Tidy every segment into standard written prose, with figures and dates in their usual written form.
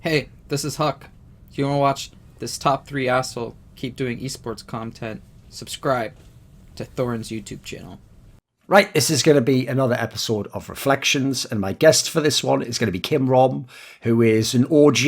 Hey, this is Huck. If you want to watch this top three asshole keep doing esports content, subscribe to Thorin's YouTube channel. Right, this is going to be another episode of Reflections, and my guest for this one is going to be Kim Rom, who is an OG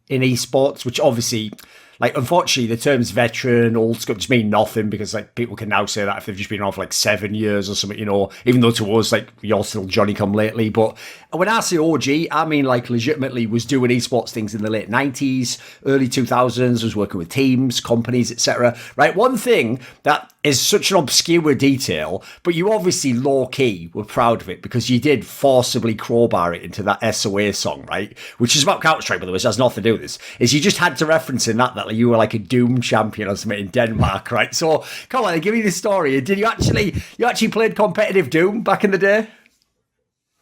in esports, which obviously, like, unfortunately, the terms veteran, old school just mean nothing because, like, people can now say that if they've just been on for like 7 years or something, even though to us, like, you're still Johnny come lately. But when I say OG, I mean, like, legitimately was doing esports things in the late 90s, early 2000s, was working with teams, companies, etc. Right, one thing that is such an obscure detail, but you obviously low-key were proud of it because you did forcibly crowbar it into that SOA song, right? Which is about Counter-Strike, by the way, so it has nothing to do with this. Is you just had to reference in that like you were like a Doom champion or something in Denmark, right? So, come on, give me the story. Did you actually played competitive Doom back in the day?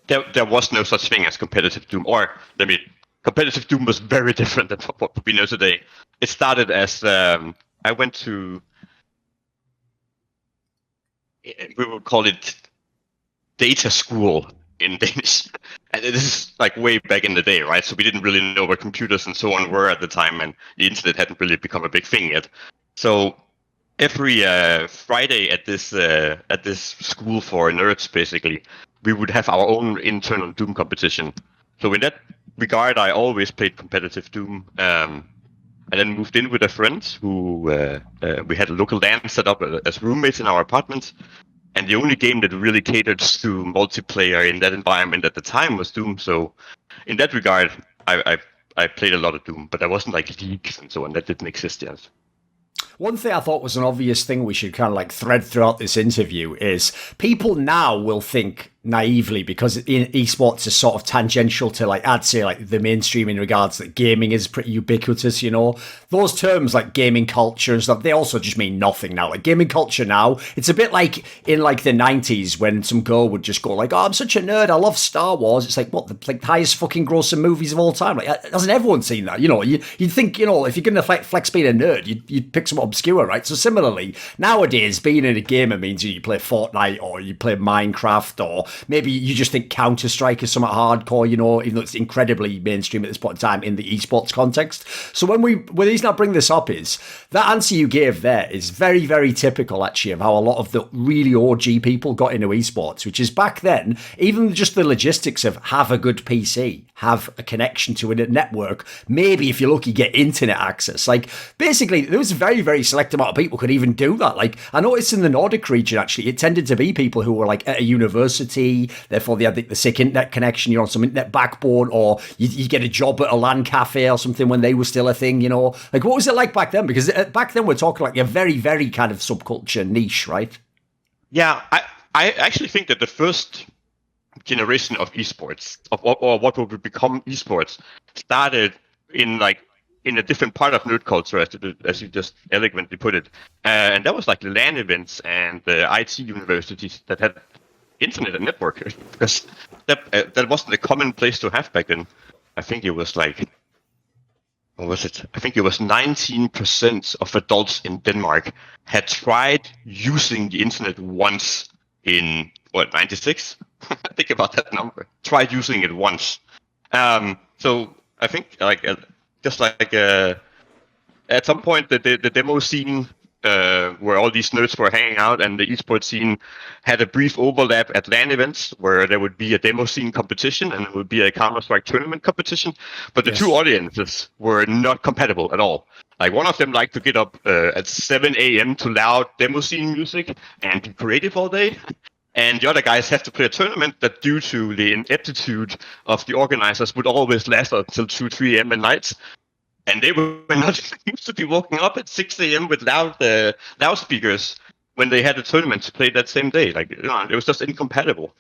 There was no such thing as competitive Doom, competitive Doom was very different than what we know today. It started as, I went to, we would call it data school in Danish. And this is like way back in the day, right? So we didn't really know what computers and so on were at the time, and the internet hadn't really become a big thing yet. So every Friday at this school for nerds, basically, we would have our own internal Doom competition. So in that regard, I always played competitive Doom. And then moved in with a friend who we had a local LAN set up as roommates in our apartment. And the only game that really catered to multiplayer in that environment at the time was Doom. So in that regard, I played a lot of Doom, but there wasn't like leagues and so on. That didn't exist yet. One thing I thought was an obvious thing we should kind of like thread throughout this interview is people now will think naively, because in esports is sort of tangential to, like, I'd say, like, the mainstream in regards that gaming is pretty ubiquitous, those terms like gaming culture and stuff, they also just mean nothing now. Like, gaming culture now, it's a bit like in like the 90s when some girl would just go like, oh, I'm such a nerd, I love Star Wars. It's like, what, the highest fucking grossing movies of all time? Like, hasn't everyone seen that? You'd think, if you're gonna flex being a nerd, you'd pick something obscure, right? So similarly, nowadays, being in a gamer means you play Fortnite or you play Minecraft, or maybe you just think Counter-Strike is somewhat hardcore, even though it's incredibly mainstream at this point in time in the esports context. So when the reason I bring this up is that answer you gave there is very, very typical, actually, of how a lot of the really OG people got into esports, which is back then, even just the logistics of have a good PC, have a connection to a network, maybe if you're lucky, get internet access. Like, basically, there was a very, very select amount of people who could even do that. Like, I noticed in the Nordic region, actually, it tended to be people who were like at a university, therefore they had the sick internet connection, you're on some internet backbone, or you get a job at a LAN cafe or something when they were still a thing, Like, what was it like back then? Because back then we're talking like a very, very kind of subculture niche, right? Yeah, I actually think that the first generation of esports, or what would become esports, started in a different part of nerd culture, as you just elegantly put it, and that was like the LAN events and the IT universities that had internet and network, because that wasn't a common place to have back then. I think it was like, what was it? I think it was 19% of adults in Denmark had tried using the internet once in 96. Think about that number. Tried using it once. So I think at some point the demo scene, where all these nerds were hanging out, and the esports scene had a brief overlap at LAN events where there would be a demo scene competition and there would be a Counter-Strike tournament competition. But the two audiences were not compatible at all. Like, one of them liked to get up at 7 a.m. to loud demo scene music and be creative all day. And the other guys have to play a tournament that, due to the ineptitude of the organizers, would always last until 2, 3 a.m. at night. And they were not used to be waking up at 6 a.m. with loudspeakers when they had a tournament to play that same day. Like, it was just incompatible.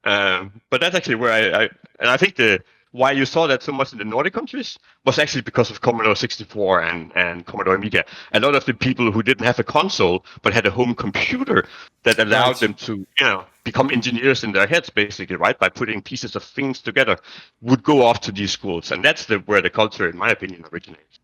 But that's actually where I think why you saw that so much in the Nordic countries was actually because of Commodore 64 and Commodore Amiga. A lot of the people who didn't have a console but had a home computer that allowed them to, become engineers in their heads, basically, right, by putting pieces of things together, would go off to these schools. And that's where the culture, in my opinion, originates.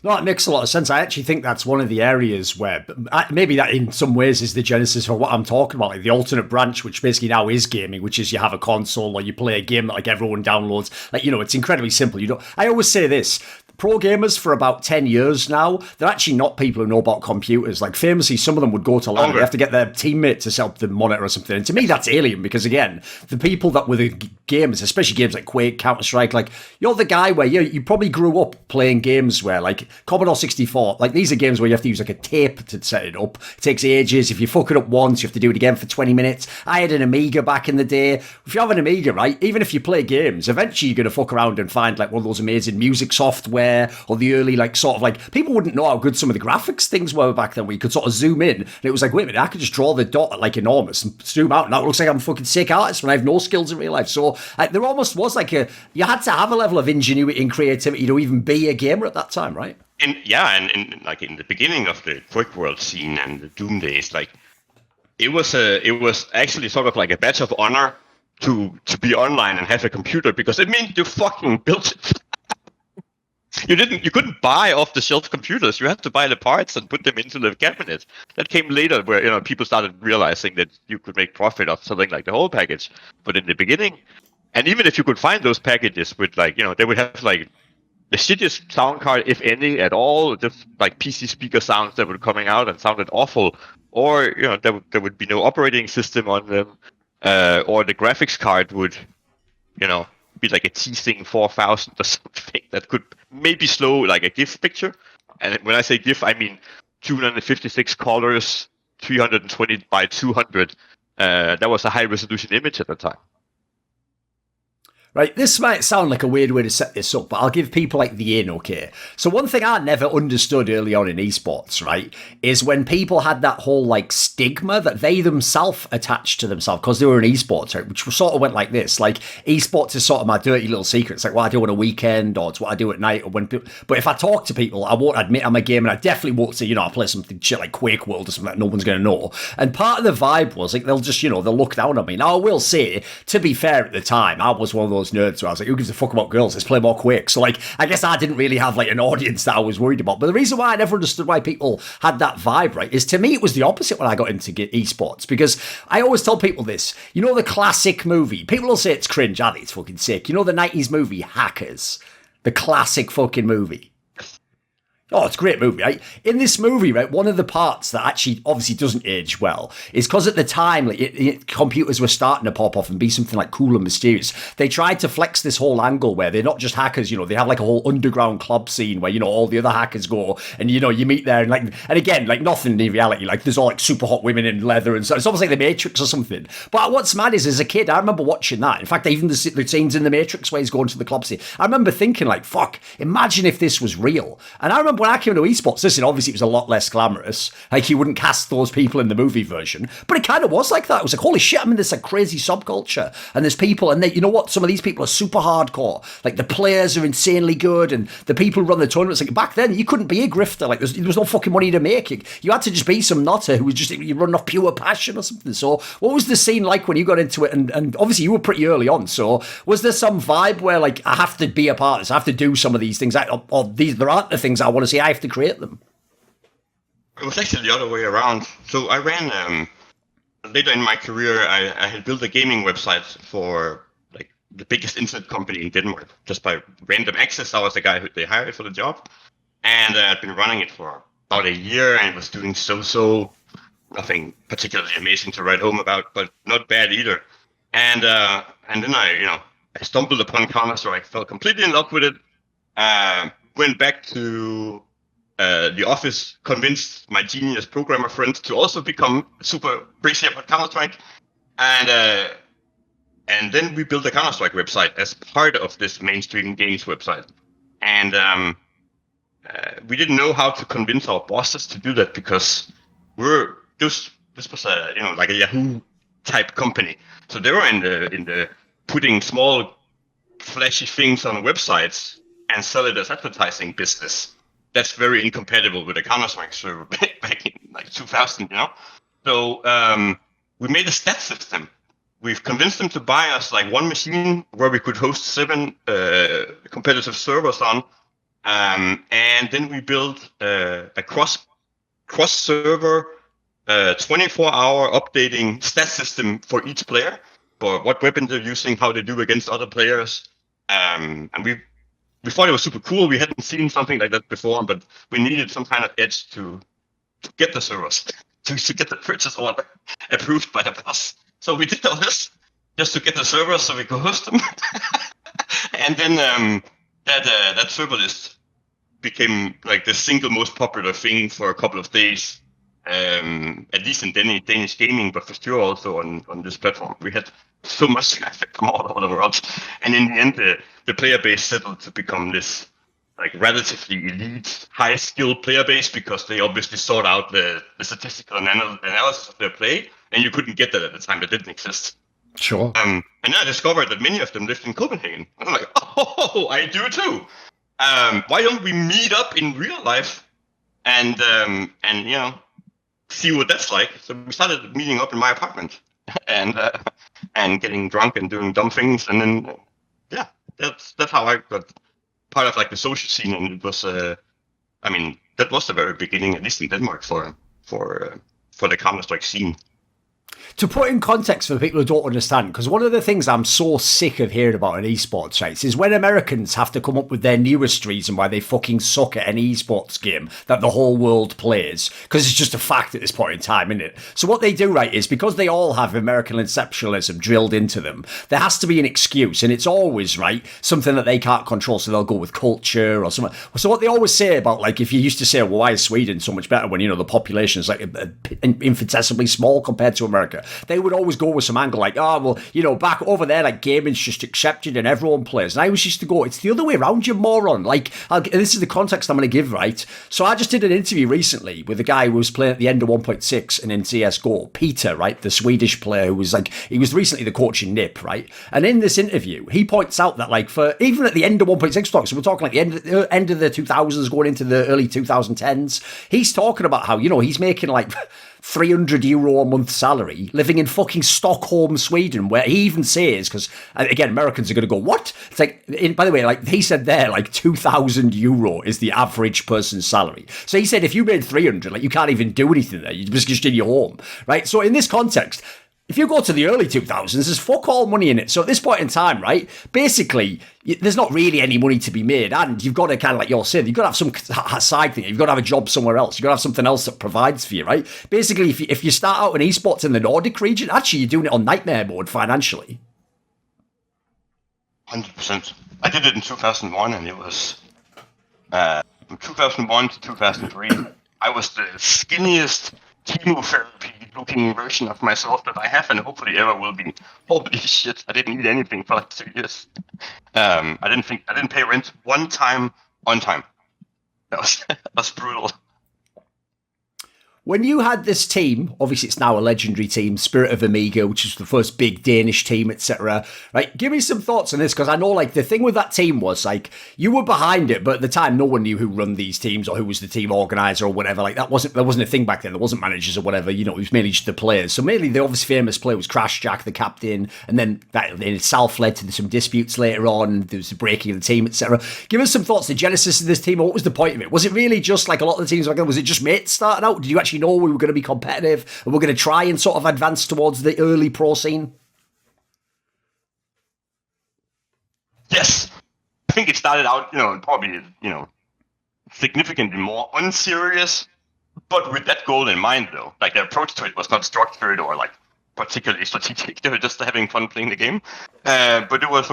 No, it makes a lot of sense. I actually think that's one of the areas where maybe that in some ways is the genesis for what I'm talking about, like the alternate branch, which basically now is gaming, which is you have a console or you play a game that like everyone downloads. Like, it's incredibly simple. I always say this. Pro gamers for about 10 years now, they're actually not people who know about computers. Like, famously, some of them would go to LAN. They have to get their teammate to set up the monitor or something. And to me, that's alien because, again, the people that were the gamers, especially games like Quake, Counter-Strike, like, you're the guy where you probably grew up playing games where, like, Commodore 64, like, these are games where you have to use, like, a tape to set it up. It takes ages. If you fuck it up once, you have to do it again for 20 minutes. I had an Amiga back in the day. If you have an Amiga, right, even if you play games, eventually you're going to fuck around and find, like, one of those amazing music software or the early, like, sort of, like, people wouldn't know how good some of the graphics things were back then where you could sort of zoom in and it was like, wait a minute, I could just draw the dot at, like, enormous and zoom out and now it looks like I'm a fucking sick artist when I have no skills in real life. So there almost was like you had to have a level of ingenuity and creativity to even be a gamer at that time, right? And like in the beginning of the Quake World scene and the Doom days, like it was actually sort of like a badge of honor to be online and have a computer because it meant you fucking built it. You couldn't buy off-the-shelf computers. You had to buy the parts and put them into the cabinet. That came later, where people started realizing that you could make profit off something like the whole package. But in the beginning, and even if you could find those packages with they would have like the shittiest sound card, if any, at all, just like PC speaker sounds that were coming out and sounded awful, or there would be no operating system on them, or the graphics card would, be like a T-Thing 4000 or something that could maybe slow like a GIF picture. And when I say GIF, I mean 256 colors, 320 by 200. That was a high resolution image at the time. Right, this might sound like a weird way to set this up, but I'll give people like the in, okay? So one thing I never understood early on in esports, right, is when people had that whole like stigma that they themselves attached to themselves because they were in esports, right, which sort of went like this, like esports is sort of my dirty little secret. It's like what I do on a weekend or it's what I do at night. Or but if I talk to people, I won't admit I'm a gamer. I definitely won't say, I play something shit like Quake World or something that no one's going to know. And part of the vibe was like they'll just, they'll look down on me. Now I will say, to be fair at the time, I was one of those nerds where I was like, who gives a fuck about girls? Let's play more Quake. So like, I guess I didn't really have like an audience that I was worried about. But the reason why I never understood why people had that vibe, right, is to me it was the opposite when I got into esports. Because I always tell people this, the classic movie, people will say it's cringe, I think it's fucking sick. The 90s movie Hackers, the classic fucking movie. Oh, it's a great movie, right? In this movie, right, one of the parts that actually obviously doesn't age well is because at the time, like, computers were starting to pop off and be something like cool and mysterious. They tried to flex this whole angle where they're not just hackers, they have like a whole underground club scene where, all the other hackers go and, you meet there and again, like nothing in reality, like there's all like super hot women in leather and so it's almost like the Matrix or something. But what's mad is as a kid, I remember watching that. In fact, even the scenes in the Matrix where he's going to the club scene, I remember thinking like, fuck, imagine if this was real. And I remember when I came to esports, listen, obviously it was a lot less glamorous. Like you wouldn't cast those people in the movie version, but it kind of was like that. It was like, holy shit, I'm in this like crazy subculture, and there's people, and they, you know what? Some of these people are super hardcore. Like the players are insanely good, and the people who run the tournaments. Like back then, you couldn't be a grifter. Like there was no fucking money to make. You had to just be some nutter who was just you running off pure passion or something. So, what was the scene like when you got into it? And obviously you were pretty early on. So, was there some vibe where like I have to be a part of this? I have to do some of these things, or these there aren't the things I want to see. I have to create them. It was actually the other way around. So I ran later in my career. I had built a gaming website for like the biggest internet company in Denmark just by random access. I was the guy who they hired for the job, and I'd been running it for about a year and was doing so. Nothing particularly amazing to write home about, but not bad either. And then I stumbled upon Counter-Strike. I fell completely in love with it. Went back to the office, convinced my genius programmer friend to also become super crazy about Counter-Strike, and then we built a Counter-Strike website as part of this mainstream games website, and we didn't know how to convince our bosses to do that because this was a like a Yahoo type company, so they were in the putting small flashy things on websites and sell it as advertising business. That's very incompatible with a Counter-Strike server back in like 2000, So we made a stat system. We've convinced them to buy us like one machine where we could host 7 competitive servers on, And then we built a cross-server 24-hour updating stat system for each player, for what weapons they're using, how they do against other players. And we thought it was super cool. We hadn't seen something like that before, but we needed some kind of edge to get the servers, to get the purchase order approved by the boss. So we did all this just to get the servers so we could host them. And then that server list became like the single most popular thing for a couple of days, at least in Danish gaming, but for sure also on this platform. We had so much traffic from all over the world, and in the end, the player base settled to become this like relatively elite, high-skilled player base, because they obviously sought out the statistical analysis of their play, and you couldn't get that at the time. It didn't exist. Sure. And then I discovered that many of them lived in Copenhagen. I'm like, oh, I do too. Why don't we meet up in real life and see what that's like? So we started meeting up in my apartment and getting drunk and doing dumb things, and then that's how I got part of like the social scene. And it was that was the very beginning, at least in Denmark, for the Counter-Strike scene. To put in context for people who don't understand, because one of the things I'm so sick of hearing about in esports, right, is when Americans have to come up with their newest reason why they fucking suck at any esports game that the whole world plays, because it's just a fact at this point in time, isn't it? So what they do, right, is because they all have American exceptionalism drilled into them, there has to be an excuse, and it's always, right, something that they can't control, so they'll go with culture or something. So what they always say about, like, if you used to say, well, why is Sweden so much better when, the population is, like, infinitesimally small compared to America, they would always go with some angle like, oh, well, back over there, like, gaming's just accepted and everyone plays. And I always used to go, it's the other way around, you moron. Like, this is the context I'm going to give, right? So I just did an interview recently with a guy who was playing at the end of 1.6 and in CSGO, Peter, right, the Swedish player who was like, he was recently the coach in NIP, right? And in this interview, he points out that, like, for even at the end of 1.6 talks, so we're talking like the end of the 2000s going into the early 2010s, he's talking about how, he's making like €300 a month salary living in fucking Stockholm, Sweden, where he even says, because again, Americans are going to go, what? It's like, by the way, like he said there, like €2,000 is the average person's salary. So he said, if you made 300, like you can't even do anything there. You're just in your home, right? So in this context, if you go to the early 2000s, there's fuck all money in it. So at this point in time, right, basically, there's not really any money to be made. And you've got to kind of, like you're saying, you've got to have some side thing. You've got to have a job somewhere else. You've got to have something else that provides for you, right? Basically, if you start out in esports in the Nordic region, actually, you're doing it on nightmare mode financially. 100%. I did it in 2001, and it was from 2001 to 2003. I was the skinniest chemotherapy-looking version of myself that I have, and hopefully ever will be. Holy shit! I didn't eat anything for like 2 years. I didn't pay rent one time on time. That was brutal. When you had this team, obviously it's now a legendary team, Spirit of Amiga, which is the first big Danish team, etc. Right? Give me some thoughts on this, because I know, like, the thing with that team was, like, you were behind it, but at the time no one knew who run these teams or who was the team organizer or whatever. Like, there wasn't a thing back then. There wasn't managers or whatever. It was mainly just the players. So mainly the obvious famous player was Crash Jack, the captain, and then that in itself led to some disputes later on. There was the breaking of the team, etc. Give us some thoughts. The genesis of this team. What was the point of it? Was it really just like a lot of the teams? Was it just mates starting out? Did you actually know we were going to be competitive and we're going to try and sort of advance towards the early pro scene? Yes. I think it started out, probably, significantly more unserious, but with that goal in mind, though. Like, the approach to it was not structured or, like, particularly strategic. They were just having fun playing the game. But it was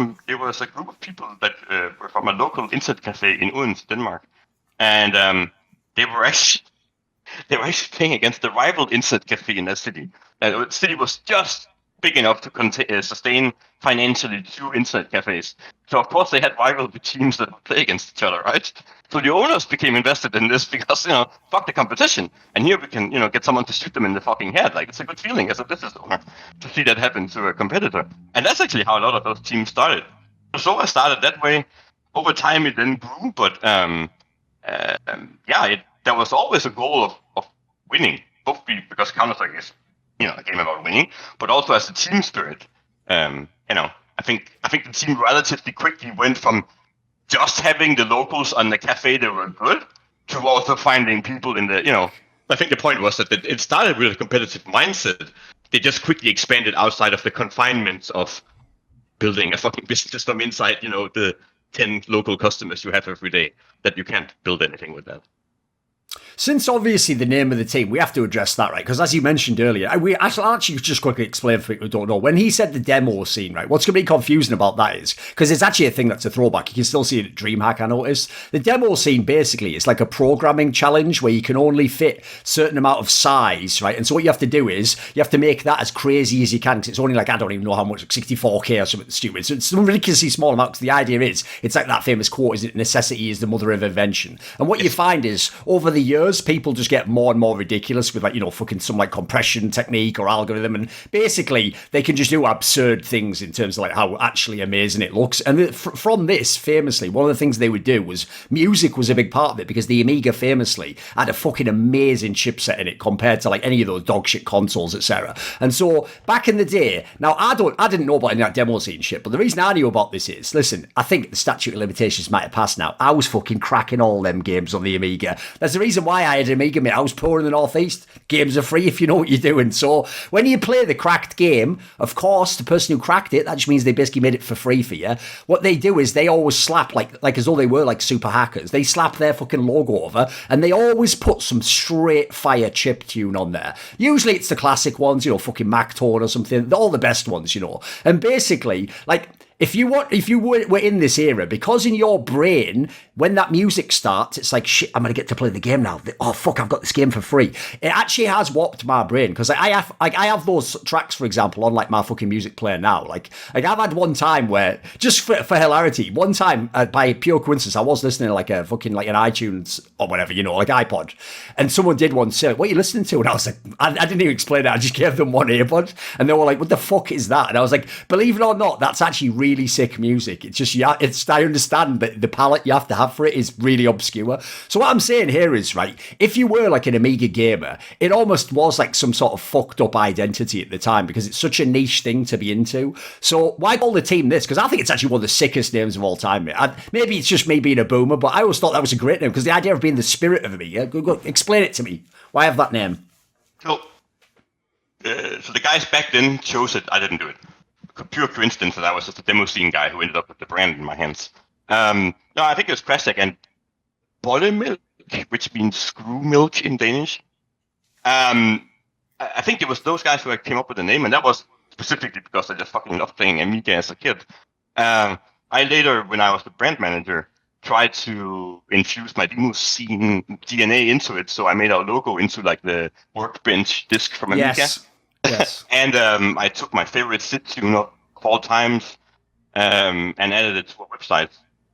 a group of people that were from a local internet cafe in Odense, Denmark. And they were actually playing against the rival internet cafe in that city. The city was just big enough to sustain financially 2 internet cafes. So of course they had rival teams that would play against each other, right? So the owners became invested in this because, fuck the competition. And here we can, get someone to shoot them in the fucking head. Like, it's a good feeling as a business owner to see that happen to a competitor. And that's actually how a lot of those teams started. So I started that way. Over time it then grew, but there was always a goal of winning, both because Counter-Strike is, a game about winning, but also as a team spirit. I think the team relatively quickly went from just having the locals on the cafe that were good to also finding people in the, I think the point was that it started with a competitive mindset. They just quickly expanded outside of the confinements of building a fucking business from inside, the 10 local customers you have every day, that you can't build anything with that. Since obviously the name of the team, we have to address that, right? Because as you mentioned earlier, I'll actually just quickly explain for people who don't know. When he said the demo scene, right, what's going to be confusing about that is, because it's actually a thing that's a throwback. You can still see it at DreamHack, I noticed. The demo scene basically is like a programming challenge where you can only fit a certain amount of size, right? And so what you have to do is you have to make that as crazy as you can, because it's only like, I don't even know how much, like 64K or something stupid. So it's a ridiculously small amount, because the idea is, it's like that famous quote, is it necessity is the mother of invention. And what you find is, over the years, people just get more and more ridiculous with, like, fucking some like compression technique or algorithm, and basically they can just do absurd things in terms of like how actually amazing it looks. And from this, famously, one of the things they would do was music was a big part of it, because the Amiga famously had a fucking amazing chipset in it compared to like any of those dog shit consoles, etc. And so back in the day, now I didn't know about any of that demo scene shit, but the reason I knew about this is, listen, I think the statute of limitations might have passed now. I was fucking cracking all them games on the Amiga. That's the reason why I had an Amiga, mate. I was poor in the Northeast. Games are free if you know what you're doing. So when you play the cracked game, of course, the person who cracked it, that just means they basically made it for free for you. What they do is they always slap, like as though they were like super hackers, they slap their fucking logo over, and they always put some straight fire chip tune on there. Usually it's the classic ones, fucking Mactone or something, all the best ones, And basically, like, if you were in this era, because in your brain, when that music starts, it's like, shit, I'm going to get to play the game now. Oh, fuck, I've got this game for free. It actually has warped my brain, because I have those tracks, for example, on like my fucking music player now. Like I've had one time where, just for hilarity, one time, by pure coincidence, I was listening to like a fucking, like an iTunes or whatever, like iPod, and someone did one say, what are you listening to? And I was like, I didn't even explain it. I just gave them one earbud, and they were like, what the fuck is that? And I was like, believe it or not, that's actually really sick music. It's just, I understand that the palette you have to have for it is really obscure. So what I'm saying here is, right, if you were like an Amiga gamer, it almost was like some sort of fucked up identity at the time, because it's such a niche thing to be into. So why call the team this? Because I think it's actually one of the sickest names of all time, mate. Maybe it's just me being a boomer, but I always thought that was a great name, because the idea of being the spirit of Amiga, go explain it to me. Why have that name? So the guys back then chose it. I didn't do it. Pure coincidence that I was just a demo scene guy who ended up with the brand in my hands. No, I think it was Krasek and Bollemilk, which means screw milk in Danish. I think it was those guys who came up with the name, and that was specifically because I just fucking loved playing Amiga as a kid. I later, when I was the brand manager, tried to infuse my demo scene DNA into it, so I made our logo into like the workbench disc from Amiga. Yes. And I took my favorite SID tuner of all times and added it to a website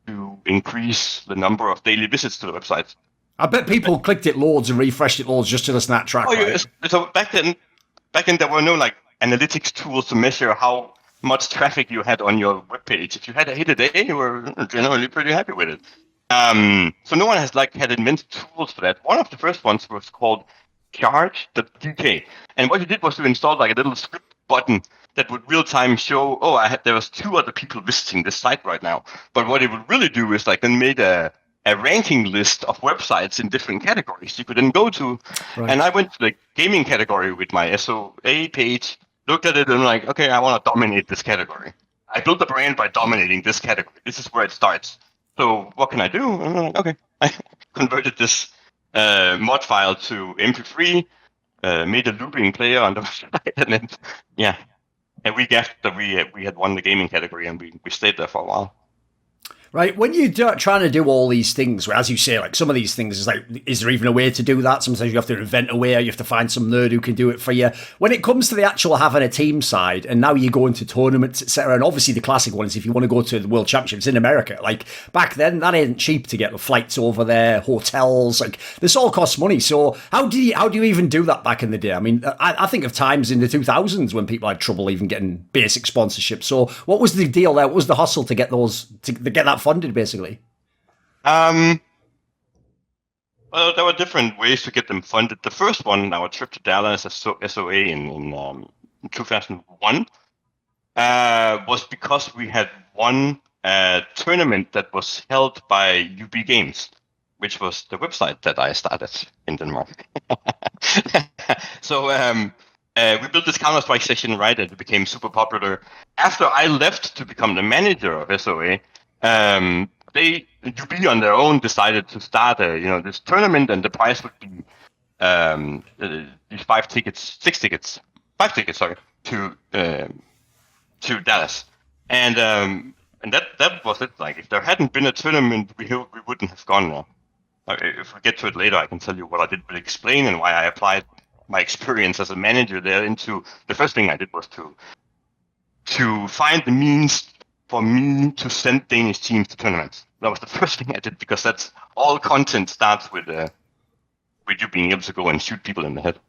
to increase the number of daily visits to the website. I bet people clicked it loads and refreshed it loads just to listen to that track. Oh, right? yes. So back then there were no like analytics tools to measure how much traffic you had on your webpage. If you had a hit a day, you were generally pretty happy with it. So no one has had invented tools for that. One of the first ones was called charge.dk, and what you did was to install like a little script button that would real time show, there was 2 other people visiting this site right now. But what it would really do is like then made a ranking list of websites in different categories you could then go to. Right. And I went to the gaming category with my SOA page, looked at it, and like, okay, I want to dominate this category. I built a brand by dominating this category. This is where it starts. So what can I do? And I'm like, okay, I converted this mod file to MP3, made a looping player on the website, and then, a week after we had won the gaming category, and we stayed there for a while. Right, when you're trying to do all these things, as you say, like some of these things is like, is there even a way to do that? Sometimes you have to invent a way, you have to find some nerd who can do it for you. When it comes to the actual having a team side, and now you go into tournaments, etc., and obviously the classic one is if you want to go to the World Championships in America, like back then, that ain't cheap to get the flights over there, hotels, like this all costs money. So how do you even do that back in the day? I mean, I think of times in the 2000s when people had trouble even getting basic sponsorship. So what was the deal there? What was the hustle to get those, to get that funded, basically? Well, there were different ways to get them funded. The first one, our trip to Dallas as SOA in 2001, was because we had won a tournament that was held by UB Games, which was the website that I started in Denmark. So we built this Counter-Strike session, right, and it became super popular. After I left to become the manager of SOA, UB on their own decided to start this tournament, and the prize would be these 5 tickets to Dallas, and that was it. Like, if there hadn't been a tournament, we wouldn't have gone there. If we get to it later, I can tell you what I did with Xplayn and why I applied my experience as a manager there into the first thing I did was to find the means for me to send Danish teams to tournaments. That was the first thing I did, because that's all content starts with you being able to go and shoot people in the head.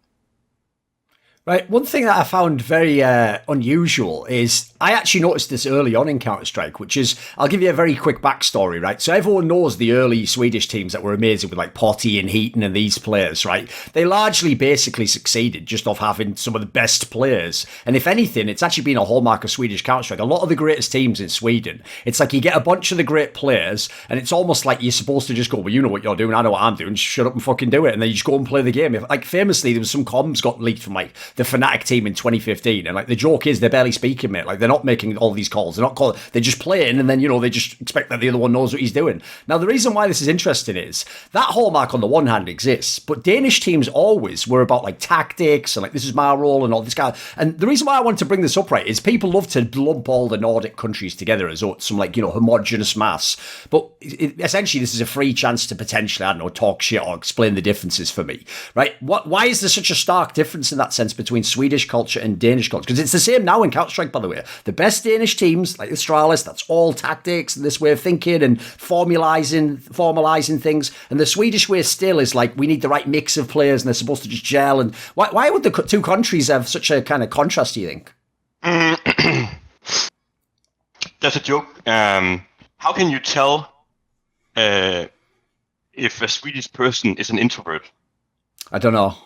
Right, one thing that I found very unusual is I actually noticed this early on in Counter-Strike, which is, I'll give you a very quick backstory, right? So everyone knows the early Swedish teams that were amazing with like Potty and Heaton and these players, right? They largely basically succeeded just off having some of the best players. And if anything, it's actually been a hallmark of Swedish Counter-Strike. A lot of the greatest teams in Sweden, it's like you get a bunch of the great players and it's almost like you're supposed to just go, well, you know what you're doing, I know what I'm doing, shut up and fucking do it. And then you just go and play the game. Like, famously, there was some comms got leaked from like the Fnatic team in 2015, and like the joke is they're barely speaking, mate. Like, they're not making all these calls, they're not calling, they're just playing, and then they just expect that the other one knows what he's doing. Now, the reason why this is interesting is that hallmark on the one hand exists, but Danish teams always were about like tactics and like, this is my role and all this kind of, and the reason why I wanted to bring this up, right, is people love to lump all the Nordic countries together as some like, homogenous mass, but essentially this is a free chance to potentially, I don't know, talk shit or explain the differences for me, right? Why is there such a stark difference in that sense between Swedish culture and Danish culture? Because it's the same now in Counter-Strike, by the way. The best Danish teams, like Astralis, that's all tactics and this way of thinking and formalizing things. And the Swedish way still is like, we need the right mix of players and they're supposed to just gel. And why would the two countries have such a kind of contrast, do you think? That's a joke. How can you tell if a Swedish person is an introvert? I don't know.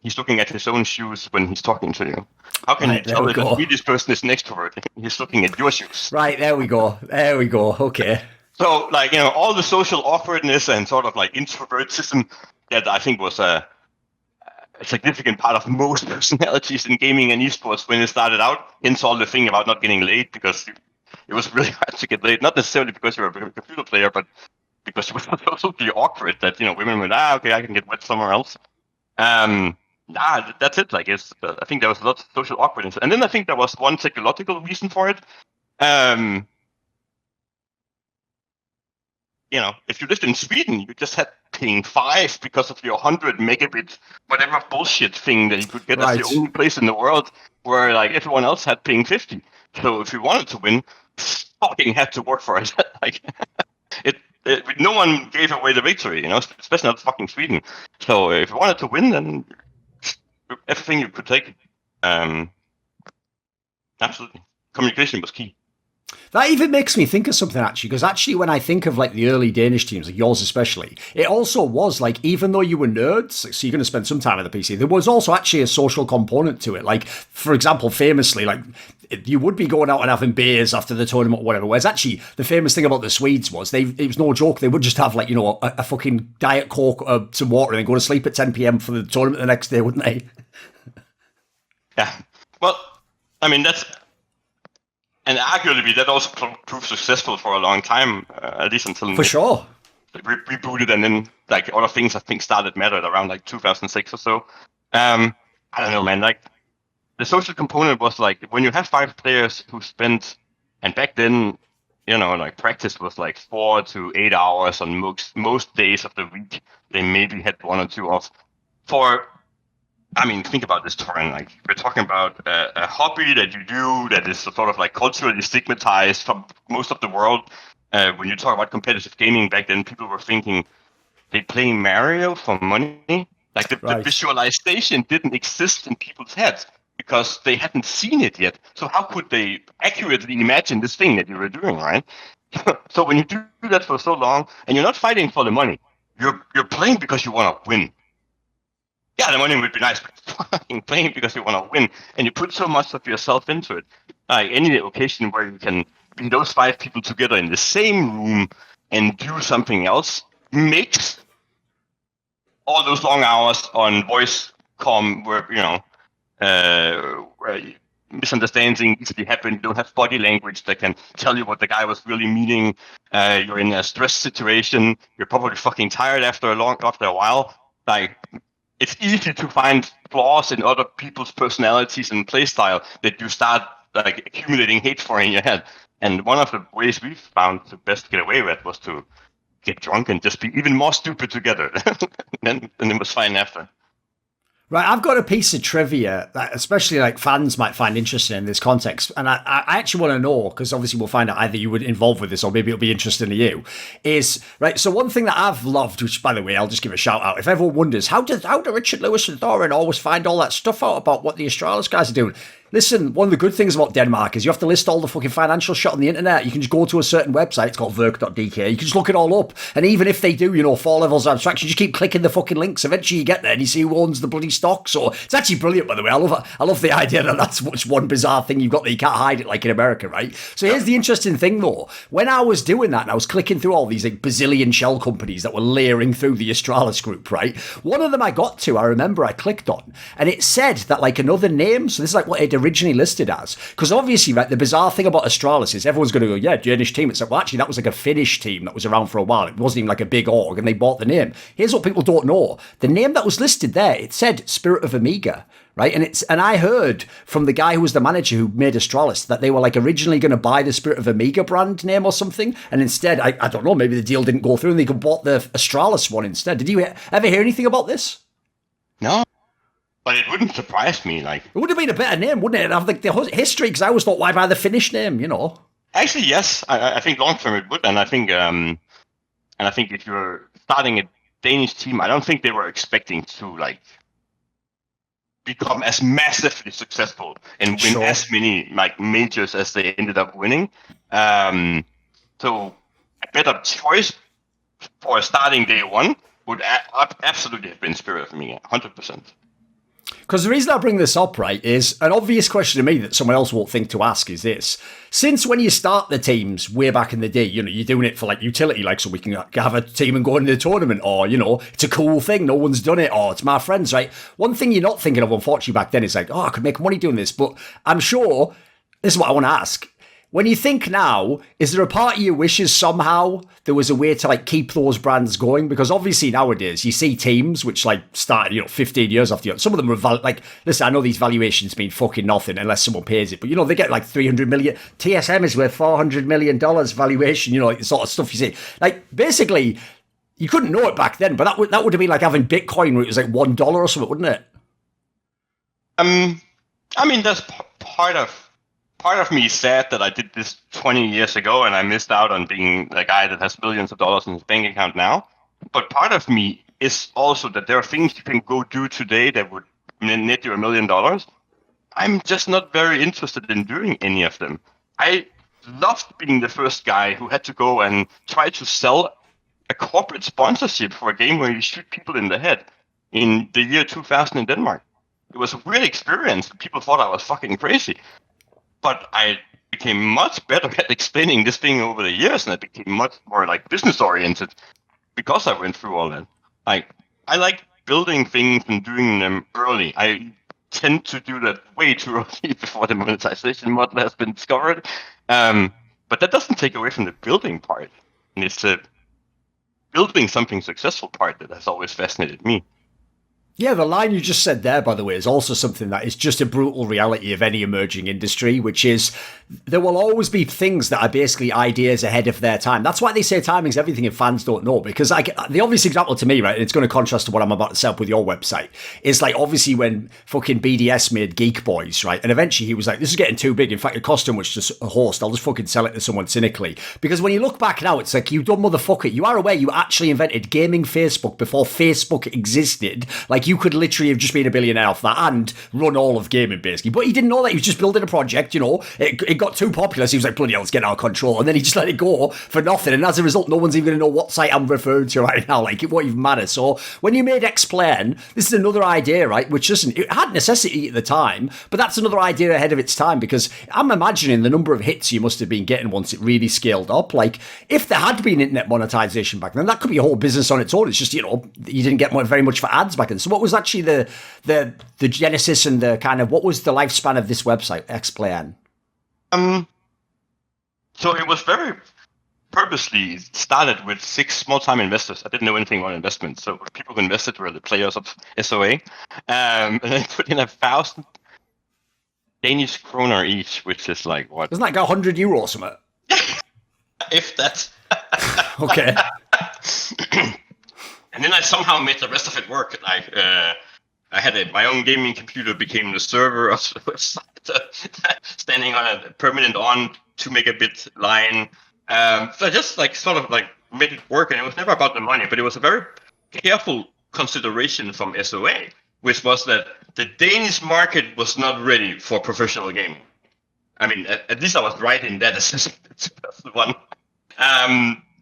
He's looking at his own shoes when he's talking to you. How can you tell if a Swedish person is an extrovert? He's looking at your shoes. Right, there we go. Okay. So, like, all the social awkwardness and sort of like introvertism that I think was a significant part of most personalities in gaming and esports when it started out. Hence all the thing about not getting laid, because it was really hard to get laid. Not necessarily because you were a computer player, but because it was socially awkward that, women went, okay, I can get wet somewhere else. That's it. Like, I think there was a lot of social awkwardness, and then I think there was one psychological reason for it. If you lived in Sweden, you just had ping 5 because of your 100 megabit whatever bullshit thing that you could get. Right. That's the only place in the world where like everyone else had ping 50. So if you wanted to win, fucking had to work for it. Like, no one gave away the victory, especially not fucking Sweden. So if you wanted to win, then everything you could take. Absolutely. Communication was key. That even makes me think of something, actually, because actually when I think of like the early Danish teams, like yours especially, it also was like, even though you were nerds, so you're going to spend some time at the PC, there was also actually a social component to it. Like, for example, famously, like, you would be going out and having beers after the tournament or whatever. Whereas actually, the famous thing about the Swedes was it was no joke. They would just have like, a fucking Diet Coke, some water, and then go to sleep at 10 p.m. for the tournament the next day, wouldn't they? Yeah. Well, I mean, and arguably that also proved successful for a long time, at least until for sure rebooted, and then like other things I think started mattered around like 2006 or so. I don't know, man. Like, the social component was like when you have 5 players who spent, and back then, like practice was like 4 to 8 hours on most days of the week. They maybe had 1 or 2 off. Think about this, Thorin. Like, we're talking about a hobby that you do that is sort of like culturally stigmatized from most of the world. When you talk about competitive gaming back then, people were thinking they play Mario for money. Like, the visualization didn't exist in people's heads because they hadn't seen it yet. So how could they accurately imagine this thing that you were doing, right? So when you do that for so long, and you're not fighting for the money, you're playing because you want to win. Yeah, the money would be nice, but fucking playing because you want to win, and you put so much of yourself into it. Like, any occasion where you can those 5 people together in the same room and do something else makes all those long hours on voice comm where, where misunderstandings easily happen. You don't have body language that can tell you what the guy was really meaning. You're in a stress situation. You're probably fucking tired after a while. Like, it's easy to find flaws in other people's personalities and playstyle that you start like accumulating hate for in your head. And one of the ways we found to best get away with was to get drunk and just be even more stupid together. and it was fine after. Right, I've got a piece of trivia that especially like fans might find interesting in this context, and I actually want to know, because obviously we'll find out either you were involved with this or maybe it'll be interesting to you, is, right, so one thing that I've loved, which by the way, I'll just give a shout out, if everyone wonders, how do Richard Lewis and Thorin always find all that stuff out about what the Astralis guys are doing? Listen, one of the good things about Denmark is you have to list all the fucking financial shit on the internet. You can just go to a certain website, it's called Verk.dk, you can just look it all up. And even if they do, 4 levels of abstraction, you just keep clicking the fucking links. Eventually you get there and you see who owns the bloody stock. So it's actually brilliant, by the way. I love the idea that that's one bizarre thing you've got that you can't hide it like in America, right? So here's the interesting thing though. When I was doing that and I was clicking through all these like bazillion shell companies that were layering through the Astralis group, right? One of them I got to, I remember I clicked on, and it said that like another name, so this is like what it originally listed as. Because obviously, right, the bizarre thing about Astralis is everyone's going to go, yeah, Danish team. It's like, well, actually, that was like a Finnish team that was around for a while. It wasn't even like a big org, and they bought the name. Here's what people don't know. The name that was listed there, it said Spirit of Amiga, right? And I heard from the guy who was the manager who made Astralis that they were like originally going to buy the Spirit of Amiga brand name or something, and instead, I don't know, maybe the deal didn't go through and they bought the Astralis one instead. Did you ever hear anything about this? No. But it wouldn't surprise me. Like, it would have been a better name, wouldn't it? I've like the history, because I always thought, why buy the Finnish name? Actually, yes. I think long term it would, and I think if you're starting a Danish team, I don't think they were expecting to like become as massively successful and win as many like majors as they ended up winning. So a better choice for starting day one would absolutely have been Spirit of Amiga, 100%. Because the reason I bring this up, right, is an obvious question to me that someone else won't think to ask is this. Since when you start the teams way back in the day, you're doing it for like utility, like so we can have a team and go into the tournament, or, it's a cool thing, no one's done it, or it's my friends, right? One thing you're not thinking of, unfortunately, back then is like, I could make money doing this. But I'm sure, this is what I want to ask. When you think now, is there a part of you wishes somehow there was a way to like keep those brands going? Because obviously nowadays you see teams which like started, 15 years after some of them are like, listen, I know these valuations mean fucking nothing unless someone pays it, but they get like 300 million. TSM is worth $400 million valuation, like the sort of stuff you see. Like basically, you couldn't know it back then, but that would have been like having Bitcoin where it was like $1 or something, wouldn't it? I mean, that's part of me is sad that I did this 20 years ago and I missed out on being the guy that has millions of dollars in his bank account now. But part of me is also that there are things you can go do today that would net you $1 million. I'm just not very interested in doing any of them. I loved being the first guy who had to go and try to sell a corporate sponsorship for a game where you shoot people in the head in the year 2000 in Denmark. It was a real experience. People thought I was fucking crazy. But I became much better at explaining this thing over the years, and I became much more like business oriented because I went through all that. Like, I like building things and doing them early. I tend to do that way too early before the monetization model has been discovered. But that doesn't take away from the building part. And it's the building something successful part that has always fascinated me. Yeah, the line you just said there, by the way, is also something that is just a brutal reality of any emerging industry, which is there will always be things that are basically ideas ahead of their time. That's why they say timing's everything and fans don't know. Because the obvious example to me, right, and it's going to contrast to what I'm about to set up with your website, is like obviously when fucking BDS made Geek Boys, right? And eventually he was like, this is getting too big. In fact, it cost too much to host. I'll just fucking sell it to someone cynically. Because when you look back now, it's like, you dumb motherfucker. You are aware you actually invented gaming Facebook before Facebook existed. Like, Like, you could literally have just been a billionaire off that and run all of gaming, basically. But he didn't know that. He was just building a project, you know. It got too popular, so he was like, bloody hell, let's get out of control. And then he just let it go for nothing. And as a result, no one's even going to know what site I'm referring to right now. Like, it won't even matter. So when you made Xplayn, this is another idea, right, which doesn't, it had necessity at the time, but that's another idea ahead of its time, because I'm imagining the number of hits you must have been getting once it really scaled up. Like, if there had been internet monetization back then, that could be a whole business on its own. It's just, you know, you didn't get very much for ads back then. So what was actually the genesis and the kind of, what was the lifespan of this website, Xplayn? So it was very purposely started with 6 small-time investors. I didn't know anything about investment, so people who invested were the players of SOA. And they put in 1,000 Danish kroner each, which is like, what? Isn't that like €100 or something? If that. Okay. And then I somehow made the rest of it work. Like, I had my own gaming computer, became the server of the website, standing on a permanent on 2 megabit line. So I just like sort of like made it work, and it was never about the money, but it was a very careful consideration from SOA, which was that the Danish market was not ready for professional gaming. I mean, at least I was right in that assessment. That's the one.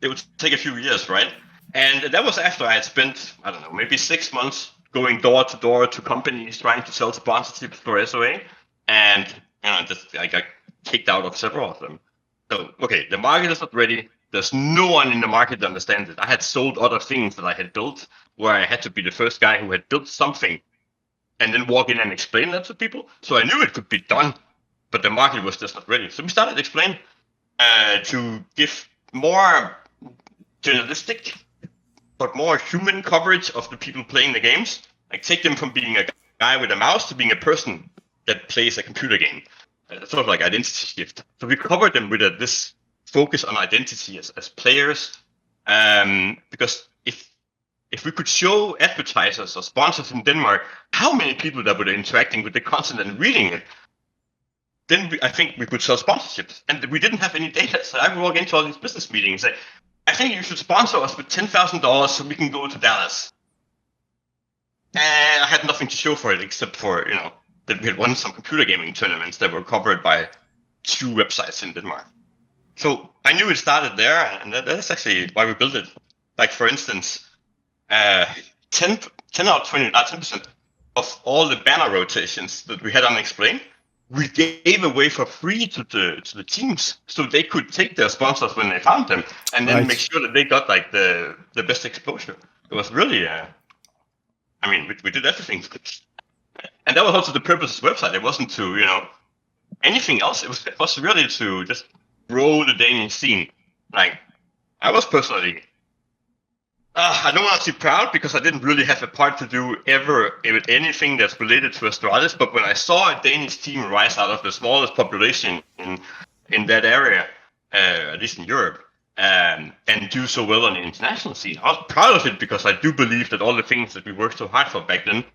It would take a few years, right? And that was after I had spent, I don't know, maybe 6 months going door to door to companies trying to sell sponsorships for SOA, and I got kicked out of several of them. So, okay, the market is not ready. There's no one in the market that understands it. I had sold other things that I had built, where I had to be the first guy who had built something and then walk in and explain that to people. So I knew it could be done, but the market was just not ready. So we started Xplayn to give more journalistic, but more human coverage of the people playing the games. Like, take them from being a guy with a mouse to being a person that plays a computer game. Sort of like identity shift. So we covered them with this focus on identity as players, because if we could show advertisers or sponsors in Denmark how many people that were interacting with the content and reading it, then I think we could sell sponsorships. And we didn't have any data, so I would walk into all these business meetings and say, I think you should sponsor us with $10,000 so we can go to Dallas. And I had nothing to show for it except for, you know, that we had won some computer gaming tournaments that were covered by 2 websites in Denmark. So I knew it started there, and that's actually why we built it. Like, for instance, 10 out of 20, not 10% of all the banner rotations that we had on Xplayn, we gave away for free to the teams, so they could take their sponsors when they found them, and then make sure that they got like the best exposure. It was really, I mean, we did everything. And that was also the purpose of the website. It wasn't to, you know, anything else. It was really to just grow the Danish scene. Like, I was personally, I don't want to say proud, because I didn't really have a part to do ever with anything that's related to Astralis. But when I saw a Danish team rise out of the smallest population in that area, at least in Europe, and do so well on the international scene, I was proud of it, because I do believe that all the things that we worked so hard for back then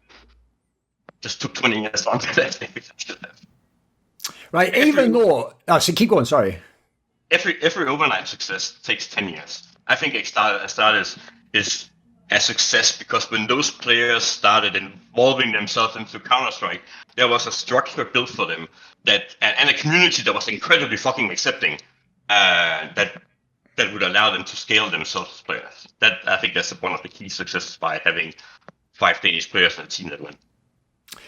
just took 20 years longer than they should have. Right, even though... Oh, so keep going, sorry. Every overnight success takes 10 years. I think Astralis is a success because when those players started involving themselves into Counter-Strike, there was a structure built for them and a community that was incredibly fucking accepting, that would allow them to scale themselves as players. I think that's one of the key successes by having 5 Danish players on a team that win.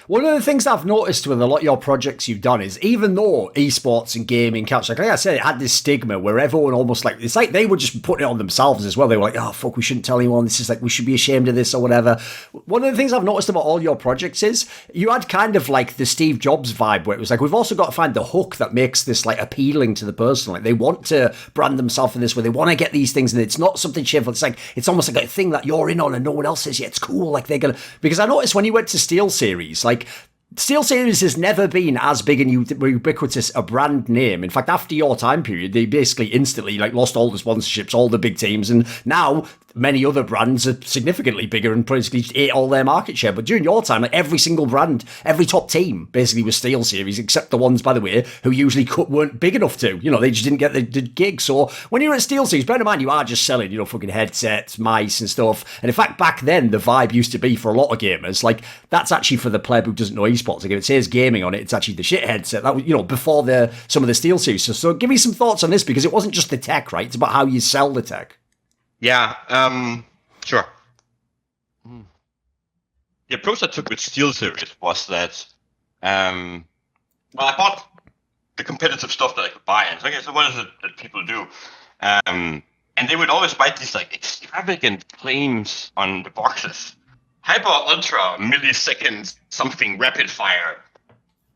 One of the things I've noticed with a lot of your projects you've done is, even though esports and gaming, like I said, it had this stigma where everyone almost like, it's like they were just putting it on themselves as well. They were like, oh fuck, we shouldn't tell anyone. This is like, we should be ashamed of this or whatever. One of the things I've noticed about all your projects is you had kind of like the Steve Jobs vibe, where it was like, we've also got to find the hook that makes this like appealing to the person. Like, they want to brand themselves in this way. They want to get these things, and it's not something shameful. It's like, it's almost like a thing that you're in on and no one else is. Yeah, it's cool. Like, they're gonna, because I noticed when you went to Steelseries, like, Steelseries has never been as big and ubiquitous a brand name. In fact, after your time period, they basically instantly like lost all the sponsorships, all the big teams, and now many other brands are significantly bigger and basically ate all their market share. But during your time, like every single brand, every top team basically was SteelSeries, except the ones, by the way, who usually weren't big enough to. They just didn't get the gig. So when you're at SteelSeries, bear in mind you are just selling, fucking headsets, mice and stuff. And in fact, back then the vibe used to be for a lot of gamers, like that's actually for the player who doesn't know esports. Like if it says gaming on it, it's actually the shit headset. That was, before some of the SteelSeries. So give me some thoughts on this, because it wasn't just the tech, right? It's about how you sell the tech. Yeah, sure. The approach I took with SteelSeries was that, I bought the competitive stuff that I could buy. And so, okay, so what is it that people do? And they would always write these like extravagant claims on the boxes. Hyper, ultra, millisecond, something, rapid fire.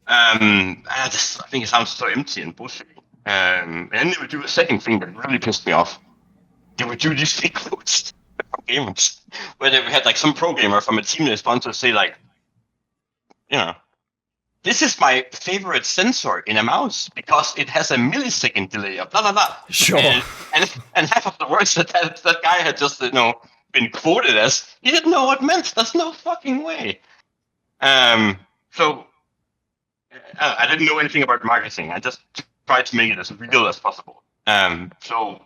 I think it sounds so empty and bullshit. And then they would do a second thing that really pissed me off. They would do these fake quotes from gamers, where they had like some programmer from a team they sponsor say like, this is my favorite sensor in a mouse because it has a millisecond delay of blah blah blah. Sure. And half of the words that guy had just been quoted as, he didn't know what it meant. There's no fucking way. So I didn't know anything about marketing. I just tried to make it as real as possible. So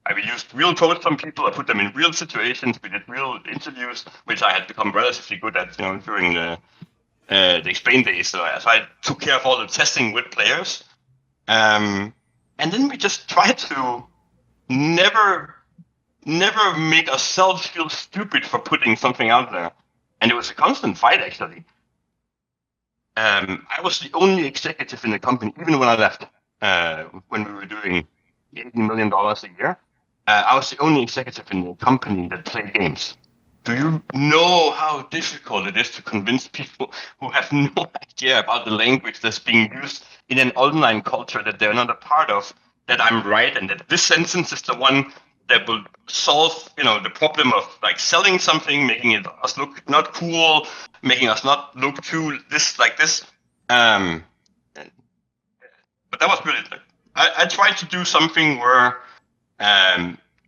I used real quotes from people. I put them in real situations. We did real interviews, which I had become relatively good at, during the Xplayn days. So I took care of all the testing with players. And then we just tried to never make ourselves feel stupid for putting something out there. And it was a constant fight, actually. I was the only executive in the company, even when I left, when we were doing $80 million a year. I was the only executive in the company that played games. Do you know how difficult it is to convince people who have no idea about the language that's being used in an online culture that they're not a part of, that I'm right and that this sentence is the one that will solve, the problem of like selling something, making us look not cool, making us not look too this like this. But that was really, I tried to do something where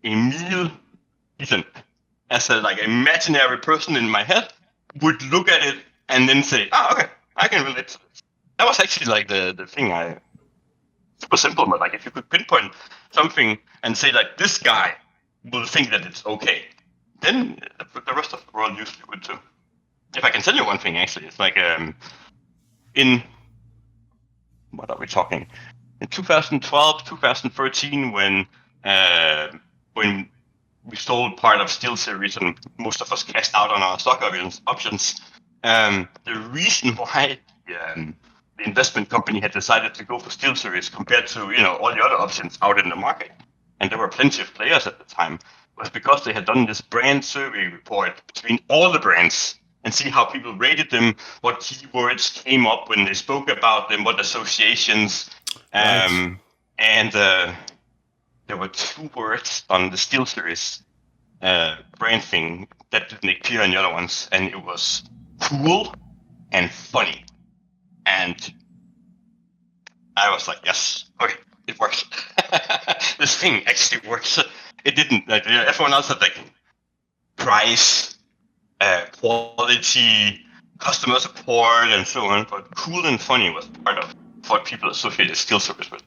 Emil, Ethan, as a like imaginary person in my head, would look at it and then say, okay, I can relate to this. That was actually like the thing super simple, but like if you could pinpoint something and say like this guy will think that it's okay, then the rest of the world usually would too. If I can tell you one thing, actually, it's like in what are we talking? In 2012, 2013, when we sold part of SteelSeries and most of us cashed out on our stock options, the reason why the investment company had decided to go for SteelSeries compared to all the other options out in the market, and there were plenty of players at the time, was because they had done this brand survey report between all the brands and see how people rated them, what keywords came up when they spoke about them, what associations, Right. and there were two words on the SteelSeries brand thing that didn't appear in the other ones, and it was cool and funny. And I was like, yes, okay, it works. This thing actually works. It didn't. Like, everyone else had like price, quality, customer support, and so on. But cool and funny was part of what people associated SteelSeries with.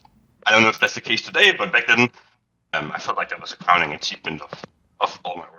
I don't know if that's the case today, but back then, I felt like that was a crowning achievement of all my work.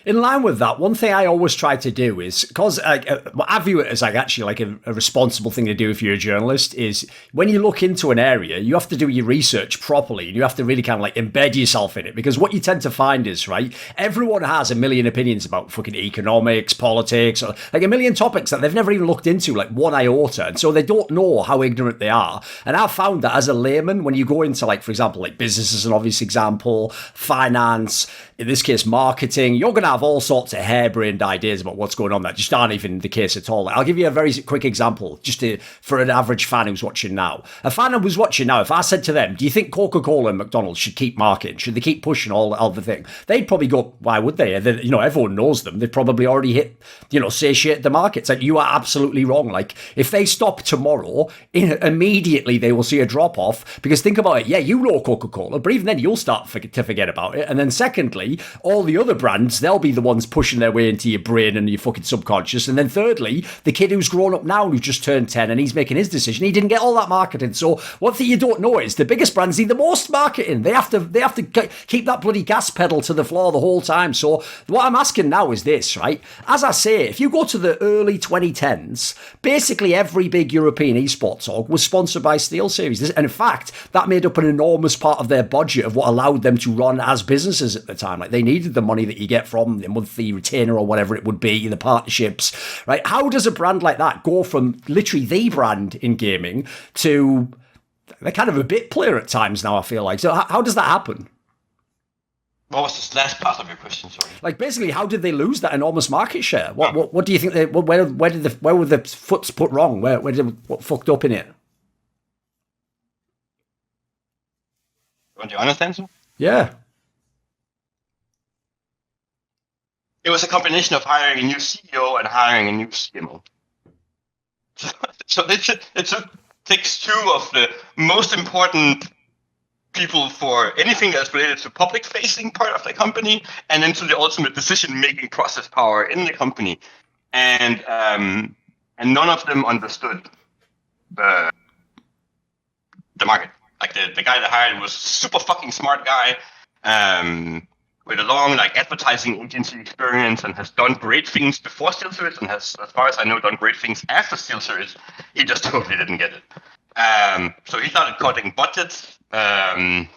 In line with that, one thing I always try to do is, because I view it as like actually like a responsible thing to do if you're a journalist, is when you look into an area, you have to do your research properly and you have to really kind of like embed yourself in it, because what you tend to find is, right, everyone has a million opinions about fucking economics, politics, or like a million topics that they've never even looked into like one iota, and so they don't know how ignorant they are. And I've found that as a layman, when you go into like, for example, like business is an obvious example, finance, in this case marketing, you're going to have all sorts of harebrained ideas about what's going on that just aren't even the case at all. I'll give you a very quick example, for an average fan who's watching now. A fan who's watching now, if I said to them, do you think Coca-Cola and McDonald's should keep marketing? Should they keep pushing all the thing? They'd probably go, why would they? Everyone knows them. They've probably already hit, satiate the markets. Like, you are absolutely wrong. Like, if they stop tomorrow, immediately they will see a drop-off, because think about it. Yeah, you know Coca-Cola, but even then you'll start to forget about it. And then secondly, all the other brands, they'll be the ones pushing their way into your brain and your fucking subconscious. And then thirdly, the kid who's grown up now, who just turned 10 and he's making his decision, he didn't get all that marketing. So one thing you don't know is the biggest brands need the most marketing. They have to keep that bloody gas pedal to the floor the whole time. So what I'm asking now is this, right? As I say, if you go to the early 2010s, basically every big European esports org was sponsored by Steelseries. And in fact, that made up an enormous part of their budget of what allowed them to run as businesses at the time. Like, they needed the money that you get from the monthly retainer or whatever it would be, the partnerships, right? How does a brand like that go from literally the brand in gaming to they're kind of a bit player at times now, I feel like. So how does that happen? What was this last part of your question? Sorry. Like, basically, how did they lose that enormous market share? What do you think? Where were the foots put wrong? What fucked up in it? You want the honest answer? Yeah. It was a combination of hiring a new CEO and hiring a new CMO. So it takes two of the most important people for anything that's related to public-facing part of the company, and then to the ultimate decision-making process power in the company, and none of them understood the market. Like, the guy that hired was a super fucking smart guy, with a long advertising agency experience, and has done great things before Steelseries, and has, as far as I know, done great things after Steelseries. He just totally didn't get it. So he started cutting budgets, and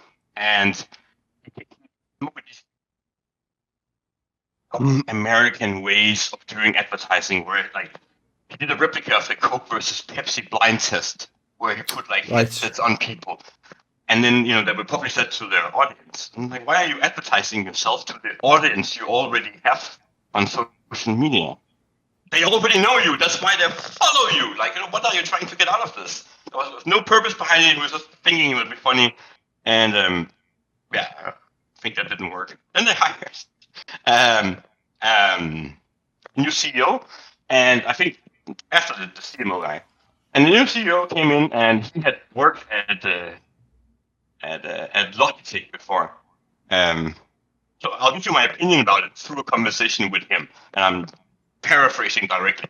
American ways of doing advertising, where he did a replica of the Coke versus Pepsi blind test, where he put headsets on people, and then they would publish that to their audience. And why are you advertising yourself to the audience you already have on social media? They already know you. That's why they follow you. What are you trying to get out of this? There was no purpose behind it. He was just thinking it would be funny. And, I think that didn't work. Then they hired new CEO. And I think after the CMO guy. And the new CEO came in, and he had worked at Logitech before. So I'll give you my opinion about it through a conversation with him. And I'm paraphrasing directly.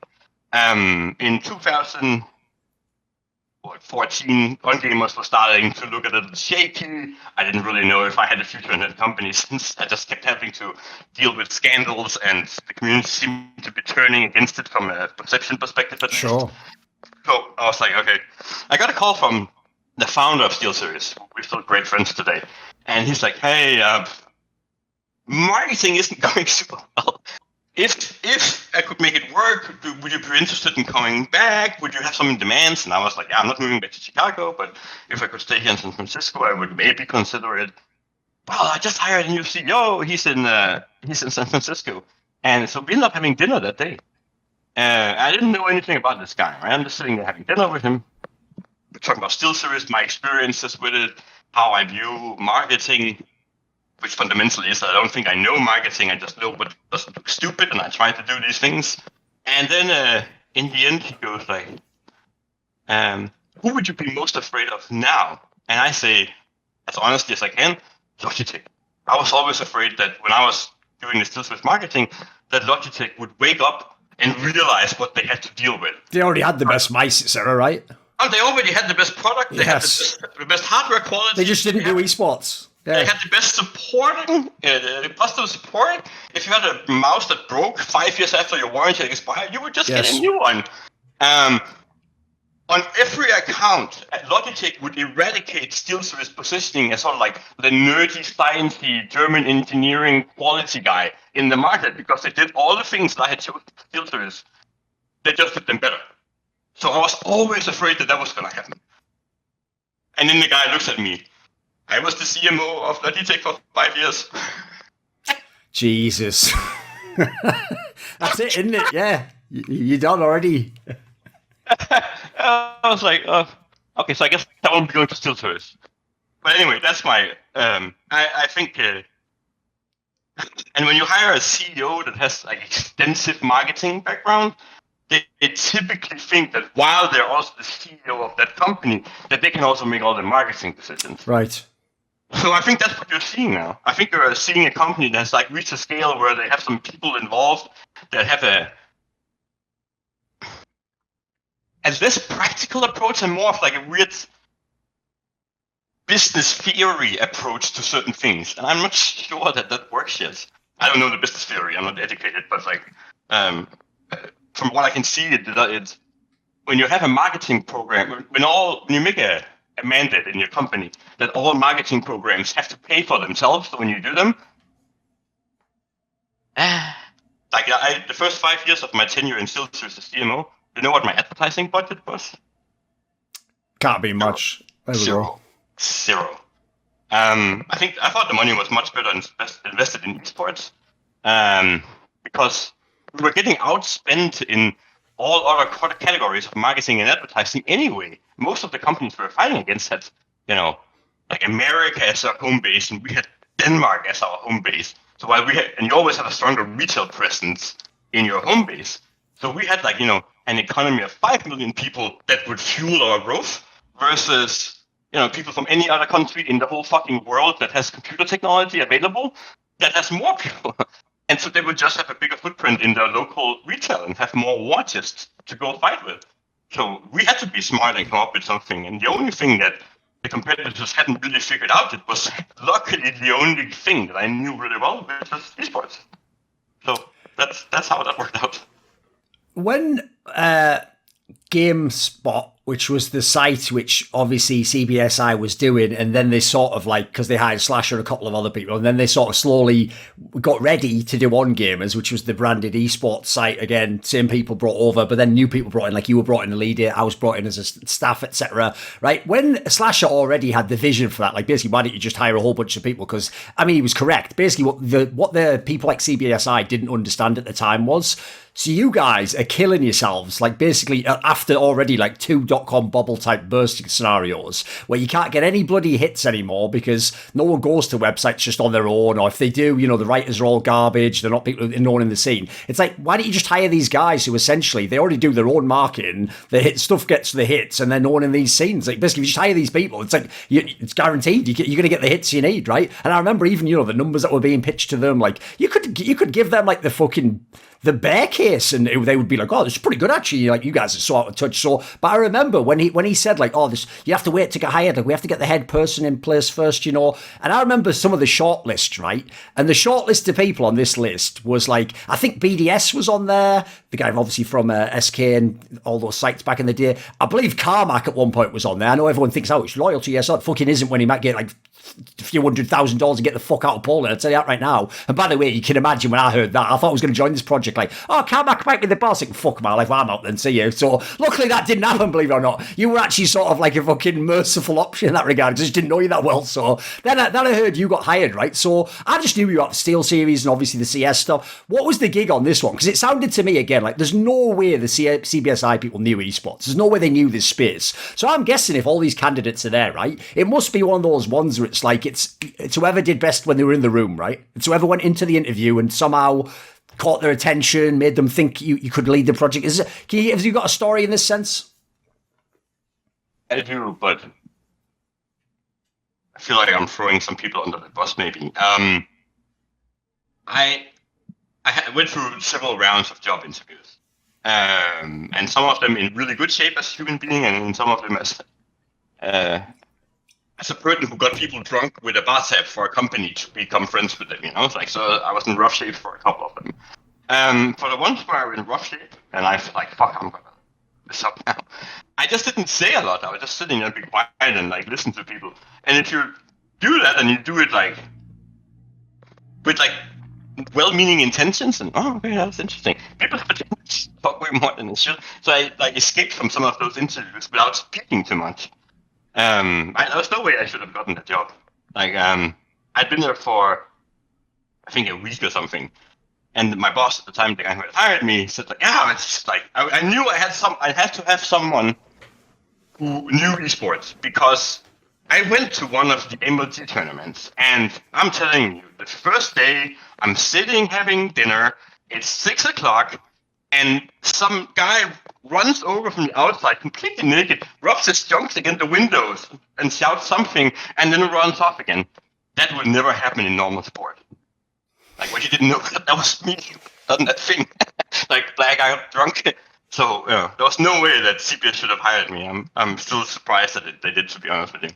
In 2014, OnGamers was starting to look a little shaky. I didn't really know if I had a future in that company, since I just kept having to deal with scandals, and the community seemed to be turning against it from a perception perspective at least. So I was like, okay. I got a call from the founder of Steelseries. We're still great friends today. And he's like, hey, marketing isn't going super well. If I could make it work, would you be interested in coming back? Would you have some demands? And I was like, yeah, I'm not moving back to Chicago, but if I could stay here in San Francisco, I would maybe consider it. Well, I just hired a new CEO. He's in San Francisco. And so we ended up having dinner that day. I didn't know anything about this guy, right? I'm just sitting there having dinner with him. We're talking about Steelseries, my experiences with it, how I view marketing, which fundamentally is that I don't think I know marketing. I just know what doesn't look stupid, and I try to do these things. And then in the end, he goes like, who would you be most afraid of now? And I say, as honestly as I can, Logitech. I was always afraid that when I was doing the Steelseries marketing, that Logitech would wake up and realize what they had to deal with. They already had the best mice, etc., right? Oh, they already had the best product. They had the best hardware quality. They just didn't do esports. Yeah. They had the best supporting, positive support. If you had a mouse that broke 5 years after your warranty expired, you would just get a new one. On every account, Logitech would eradicate Steelseries positioning as sort of like the nerdy, sciencey German engineering quality guy in the market, because they did all the things that I had chosen Steelseries. They just did them better. So I was always afraid that was going to happen. And then the guy looks at me. I was the CMO of Logitech for 5 years. Jesus. That's it, isn't it? Yeah, you're done already. I was like, okay, so I guess I won't be going to Steelseries. But anyway, that's my. I think, and when you hire a CEO that has like extensive marketing background, they typically think that while they're also the CEO of that company, that they can also make all the marketing decisions. Right. So I think that's what you're seeing now. I think you're seeing a company that's like reached a scale where they have some people involved that have a less practical approach and more of like a weird business theory approach to certain things. And I'm not sure that works yet. I don't know the business theory. I'm not educated, but like from what I can see, it's when you have a marketing program, when you make a mandate in your company that all marketing programs have to pay for themselves when you do them. Like the first 5 years of my tenure in Steelseries as CMO, you know what my advertising budget was? Can't be much. Zero. I thought the money was much better invested in esports, because we were getting outspent in all other categories of marketing and advertising anyway. Most of the companies we were fighting against had, like America as our home base, and we had Denmark as our home base. So while and you always have a stronger retail presence in your home base. So we had an economy of 5 million people that would fuel our growth versus, people from any other country in the whole fucking world that has computer technology available that has more people. And so they would just have a bigger footprint in their local retail and have more war chests to go fight with. So we had to be smart and come up with something. And the only thing that the competitors hadn't really figured out, it was luckily the only thing that I knew really well, which was esports. So that's how that worked out. When GameSpot, which was the site which obviously CBSi was doing, and then they sort of because they hired Slasher and a couple of other people, and then they sort of slowly got ready to do OnGamers, which was the branded esports site. Again, same people brought over, but then new people brought in, like you were brought in to lead it, I was brought in as a staff, etc. Right? When Slasher already had the vision for that, basically, why don't you just hire a whole bunch of people? Because, he was correct. Basically, what the people like CBSi didn't understand at the time was, so you guys are killing yourselves, basically after already 2 .com bubble type bursting scenarios where you can't get any bloody hits anymore because no one goes to websites just on their own, or if they do, the writers are all garbage, they're not people known in the scene. It's like, why don't you just hire these guys who essentially, they already do their own marketing, the hit stuff gets the hits, and they're known in these scenes. Basically, if you just hire these people, it's it's guaranteed you're going to get the hits you need, right? And I remember even, the numbers that were being pitched to them, you could give them the fucking the bear case, and they would be like, oh, this is pretty good actually, you guys are so out of touch. So, but I remember when he said this, you have to wait to get hired, we have to get the head person in place first, and I remember some of the shortlist, right? And the shortlist of people on this list was I think BDS was on there, the guy obviously from SK and all those sites back in the day. I believe Carmack at one point was on there. I know everyone thinks, oh, it's loyalty. Yes, that fucking isn't, when he might get a few $100,000 and get the fuck out of Poland. I'll tell you that right now. And by the way, you can imagine when I heard that, I thought I was going to join this project Carmack might be the boss. Fuck my life, I'm out then, see you. So luckily that didn't happen, believe it or not. You were actually sort of a fucking merciful option in that regard. I just didn't know you that well. So then I heard you got hired, right? So I just knew you got Steelseries and obviously the CS stuff. What was the gig on this one? Because it sounded to me again there's no way the CBSi people knew esports. There's no way they knew this space. So I'm guessing if all these candidates are there, right, it must be one of those ones where it's whoever did best when they were in the room, right? It's whoever went into the interview and somehow caught their attention, made them think you could lead the project. Have you got a story in this sense? I do, but I feel like I'm throwing some people under the bus, maybe. I went through several rounds of job interviews, and some of them in really good shape as a human being, and some of them as a person who got people drunk with a bar tab for a company to become friends with them, so I was in rough shape for a couple of them. For the ones where I was in rough shape, and I feel fuck, I'm gonna this up now. I just didn't say a lot. I was just sitting there and be quiet and listen to people. And if you do that and you do it with well-meaning intentions, and okay, that's interesting. People have a tendency to talk way more than they should. So I escaped from some of those interviews without speaking too much. There was no way I should have gotten the job. I'd been there for, I think, a week or something. And my boss at the time, the guy who had hired me, said like, yeah, it's like I knew I had to have someone who knew esports, because I went to one of the MLT tournaments, and I'm telling you, the first day I'm sitting having dinner, it's 6 o'clock, and some guy runs over from the outside, completely naked, rubs his junk against the windows, and shouts something, and then runs off again. That would never happen in normal sport. Like, what you didn't know, that was me done that thing. Like, blackout drunk. So, there was no way that CBS should have hired me. I'm still surprised that they did, to be honest with you.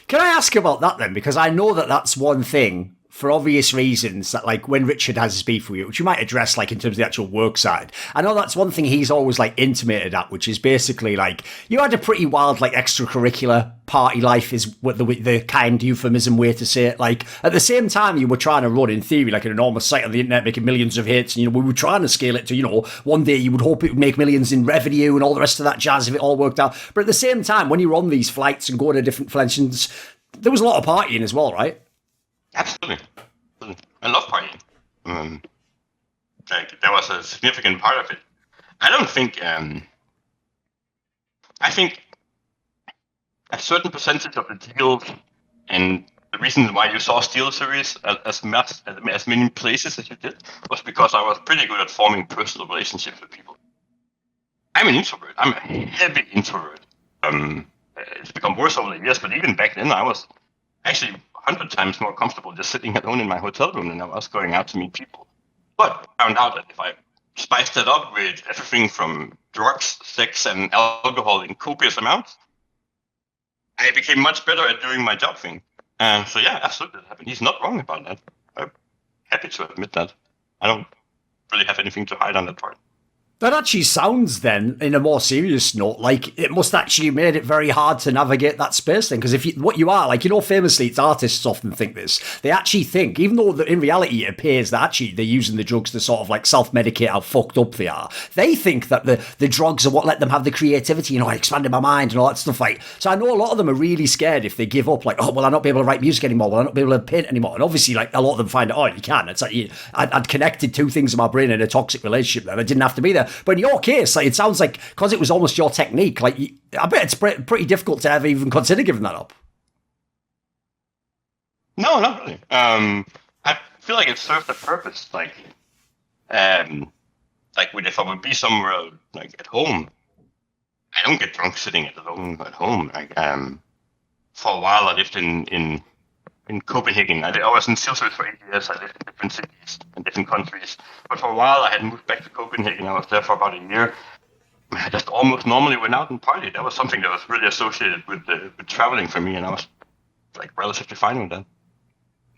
Can I ask about that then? Because I know that that's one thing, for obvious reasons, that like when Richard has his beef with you, which you might address like in terms of the actual work side, I know that's one thing he's always like intimated at, which is basically like you had a pretty wild like extracurricular party life, is what the kind euphemism way to say it. Like at the same time you were trying to run, in theory, like an enormous site on the internet making millions of hits, and we were trying to scale it to, one day you would hope it would make millions in revenue and all the rest of that jazz if it all worked out. But at the same time, when you run these flights and go to different conventions, there was a lot of partying as well, right? Absolutely. I love partying. Like, that was a significant part of it. I don't think, I think a certain percentage of the deals and the reason why you saw Steelseries as many places as you did was because I was pretty good at forming personal relationships with people. I'm an introvert. I'm a heavy introvert. It's become worse over the years, but even back then I was actually 100 times more comfortable just sitting alone in my hotel room than I was going out to meet people. But I found out that if I spiced it up with everything from drugs, sex, and alcohol in copious amounts, I became much better at doing my job thing. So yeah, absolutely, that happened. He's not wrong about that. I'm happy to admit that. I don't really have anything to hide on that part. That actually sounds then, in a more serious note, like it must actually made it very hard to navigate that space thing. Because what you are, like, famously, it's artists often think this. They actually think, even though in reality it appears that actually they're using the drugs to sort of like self-medicate how fucked up they are, they think that the drugs are what let them have the creativity, I expanded my mind and all that stuff. Like, so I know a lot of them are really scared if they give up, like, oh, well, I'll not be able to write music anymore, well, I'll not be able to paint anymore. And obviously, like, a lot of them find, oh, you can. It's like, I'd connected two things in my brain in a toxic relationship that I didn't have to be there. But in your case, like, it sounds like because it was almost your technique, like I bet it's pretty difficult to ever even consider giving that up. No, not really. I feel like it served a purpose. Like if I would be somewhere like at home, I don't get drunk sitting alone at home. Like for a while, I lived in Copenhagen. I was in Steelseries for 8 years. I lived in different cities and different countries. But for a while, I had moved back to Copenhagen. I was there for about a year. I just almost normally went out and partied. That was something that was really associated with traveling for me, and I was like relatively fine with that.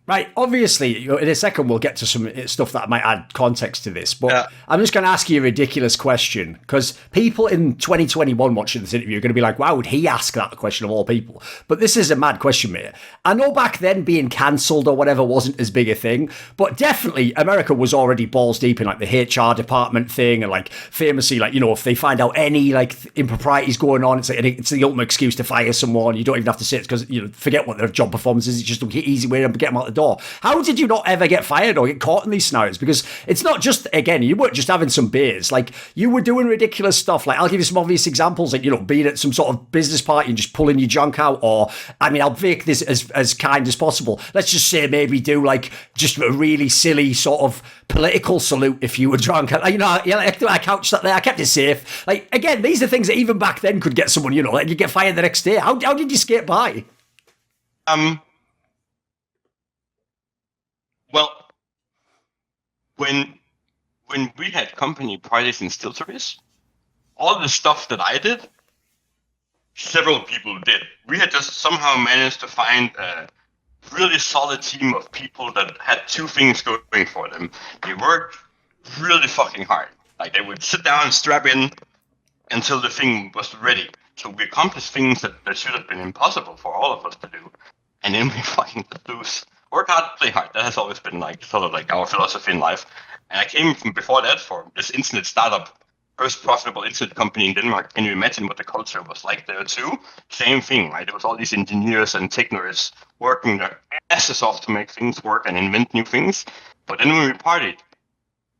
Right, obviously, in a second we'll get to some stuff that might add context to this, but I'm just going to ask you a ridiculous question, because people in 2021 watching this interview are going to be like, why would he ask that question of all people? But this is a mad question, mate. I know back then being cancelled or whatever wasn't as big a thing, but definitely America was already balls deep in like the HR department thing, and like famously, like, if they find out any like improprieties going on, it's the ultimate excuse to fire someone. You don't even have to say it because, forget what their job performance is. It's just an easy way to get them out the door. How did you not ever get fired or get caught in these scenarios? Because it's not just, again, you weren't just having some beers. Like, you were doing ridiculous stuff. Like, I'll give you some obvious examples, like, being at some sort of business party and just pulling your junk out, or, I'll make this as kind as possible. Let's just say maybe do, like, just a really silly sort of political salute if you were drunk. I couched that there. I kept it safe. Like, again, these are things that even back then could get someone, and you get fired the next day. How did you skate by? Well, when we had company parties in Steelseries, all the stuff that I did, several people did. We had just somehow managed to find a really solid team of people that had two things going for them. They worked really fucking hard. Like, they would sit down and strap in until the thing was ready. So we accomplished things that should have been impossible for all of us to do. And then we fucking lose. Work hard, play hard. That has always been like sort of like our philosophy in life. And I came from before that for this internet startup, first profitable internet company in Denmark. Can you imagine what the culture was like there too? Same thing, right? There was all these engineers and technorists working their asses off to make things work and invent new things. But then when we partied,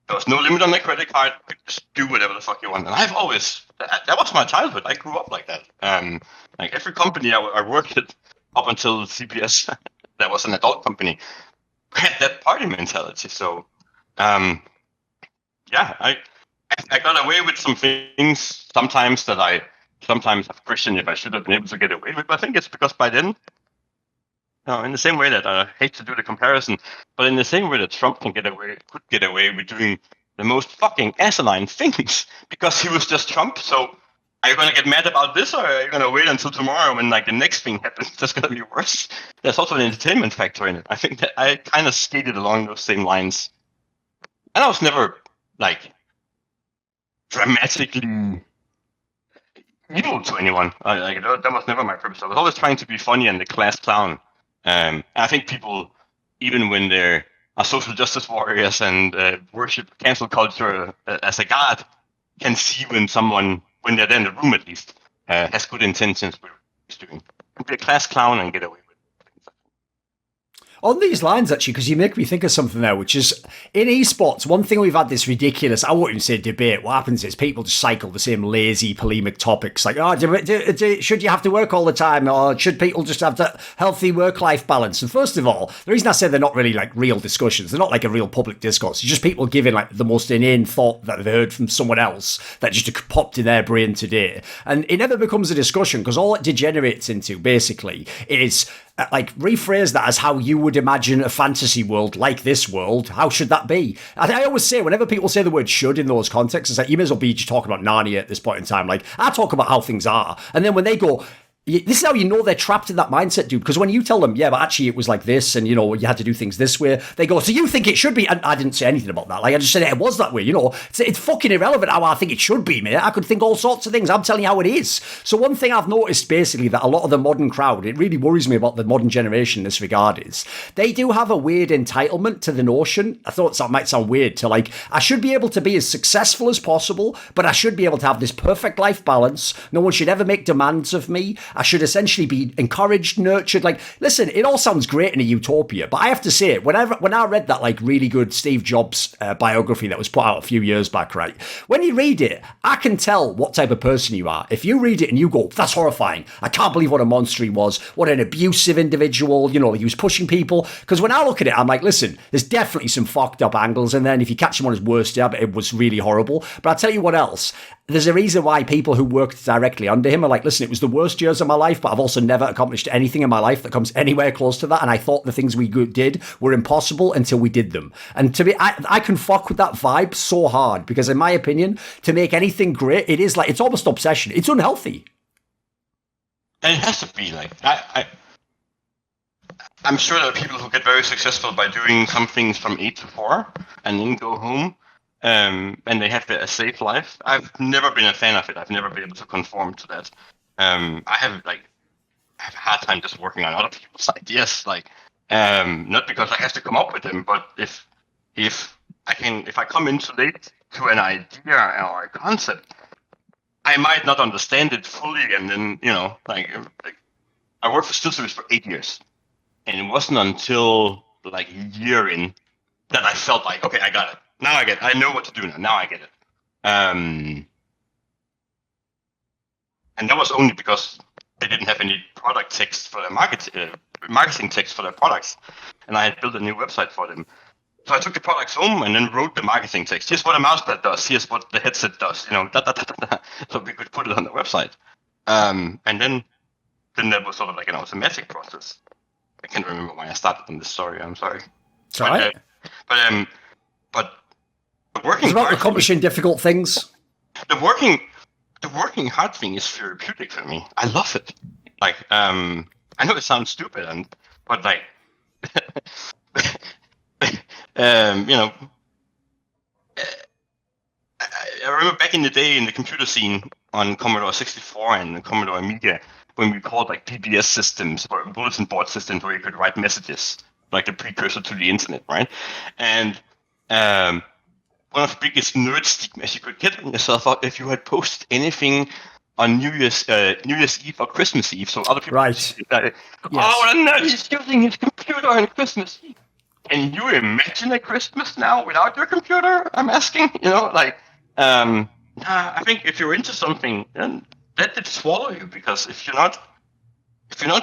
There was no limit on the credit card. You could just do whatever the fuck you want. And I've always that was my childhood. I grew up like that. Like every company I worked at up until CBS, that was an adult company, had that party mentality. So, yeah, I got away with some things sometimes that I sometimes have questioned if I should have been able to get away with. But I think it's because by then, in the same way that I hate to do the comparison, but in the same way that Trump could get away with doing the most fucking asinine things because he was just Trump. So are you going to get mad about this, or are you going to wait until tomorrow when like the next thing happens that's going to be worse? There's also an entertainment factor in it. I think that I kind of skated along those same lines. And I was never like dramatically evil to anyone. That was never my purpose. I was always trying to be funny and the class clown. I think people, even when they are social justice warriors and worship cancel culture as a god, can see when they're there in the room at least, has good intentions with what he's doing. Be a class clown and get away with it. On these lines, actually, because you make me think of something there, which is in esports, one thing we've had this ridiculous, I wouldn't even say debate, what happens is people just cycle the same lazy polemic topics, like, should you have to work all the time, or should people just have that healthy work-life balance? And first of all, the reason I say they're not really like real discussions, they're not like a real public discourse, it's just people giving like the most inane thought that they've heard from someone else that just popped in their brain today. And it never becomes a discussion, because all it degenerates into, basically, is like rephrase that as how you would imagine a fantasy world like this world. How should that be? I always say, whenever people say the word should in those contexts, it's like, you may as well be just talking about Narnia at this point in time. Like, I talk about how things are. And then when they go, this is how you know they're trapped in that mindset, dude. Because when you tell them, yeah, but actually it was like this, and, you know, you had to do things this way, they go, so you think it should be? And I didn't say anything about that. Like, I just said it was that way, you know. It's fucking irrelevant how I think it should be, mate. I could think all sorts of things. I'm telling you how it is. So one thing I've noticed, basically, that a lot of the modern crowd, it really worries me about the modern generation in this regard, is they do have a weird entitlement to the notion. I thought that might sound weird, to like, I should be able to be as successful as possible, but I should be able to have this perfect life balance. No one should ever make demands of me. I should essentially be encouraged, nurtured. Like, listen, it all sounds great in a utopia, but I have to say, when I read that like really good Steve Jobs biography that was put out a few years back, right? When you read it, I can tell what type of person you are. If you read it and you go, that's horrifying, I can't believe what a monster he was, what an abusive individual, you know, he was pushing people. Because when I look at it, I'm like, listen, there's definitely some fucked up angles, and then if you catch him on his worst, yeah, but it was really horrible. But I'll tell you what else. There's a reason why people who worked directly under him are like, listen, it was the worst years of my life, but I've also never accomplished anything in my life that comes anywhere close to that. And I thought the things we did were impossible until we did them. And to me, I can fuck with that vibe so hard, because in my opinion, to make anything great, it is like, it's almost obsession. It's unhealthy. And it has to be like, I'm sure there are people who get very successful by doing some things from 8 to 4 and then go home. And they have a safe life. I've never been a fan of it. I've never been able to conform to that. I have a hard time just working on other people's ideas. Like, not because I have to come up with them, but if I come in too late to an idea or a concept, I might not understand it fully. And then, you know, like I worked for Steelseries for 8 years, and it wasn't until like a year in that I felt like, okay, I got it. Now I know what to do now. Now I get it. And that was only because they didn't have any product text for their marketing text for their products. And I had built a new website for them. So I took the products home and then wrote the marketing text. Here's what a mousepad does. Here's what the headset does. You know, so we could put it on the website. And then that was sort of like an automatic process. I can't remember why I started on this story. I'm sorry. It's all right. But working it's about hard accomplishing difficult things. The working hard thing is therapeutic for me. I love it. Like, I know it sounds stupid, but like, you know, I remember back in the day in the computer scene on Commodore 64 and Commodore Amiga, when we called like PBS systems or bulletin board systems where you could write messages, like the precursor to the internet, right? And one of the biggest nerd stigmas you could get on yourself if you had posted anything on New Year's Eve or Christmas Eve, so other people right. Oh, what a nerd! He's using his computer on Christmas Eve. can you imagine a Christmas now without your computer? I'm asking, I think if you're into something, then let it swallow you, because if you're not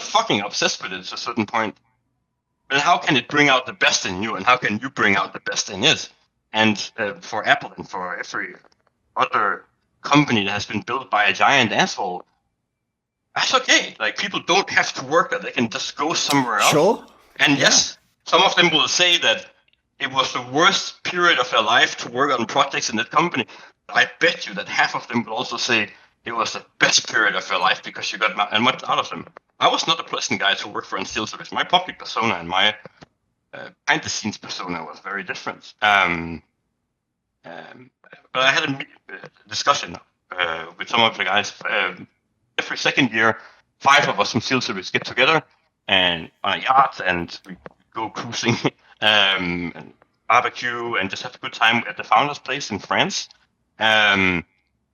fucking obsessed with it to a certain point, then how can it bring out the best in you, and how can you bring out the best in it? And for Apple and for every other company that has been built by a giant asshole, that's okay. Like, people don't have to work there; they can just go somewhere else. Sure. And yes, some of them will say that it was the worst period of their life to work on projects in that company. I bet you that half of them will also say it was the best period of their life because you got much out of them. I was not a pleasant guy to work for in Steelseries. My public persona and my behind-the-scenes persona was very different. But I had a discussion with some of the guys. Every second year, 5 of us from Steelseries get together and on a yacht, and we go cruising, and barbecue, and just have a good time at the founder's place in France. And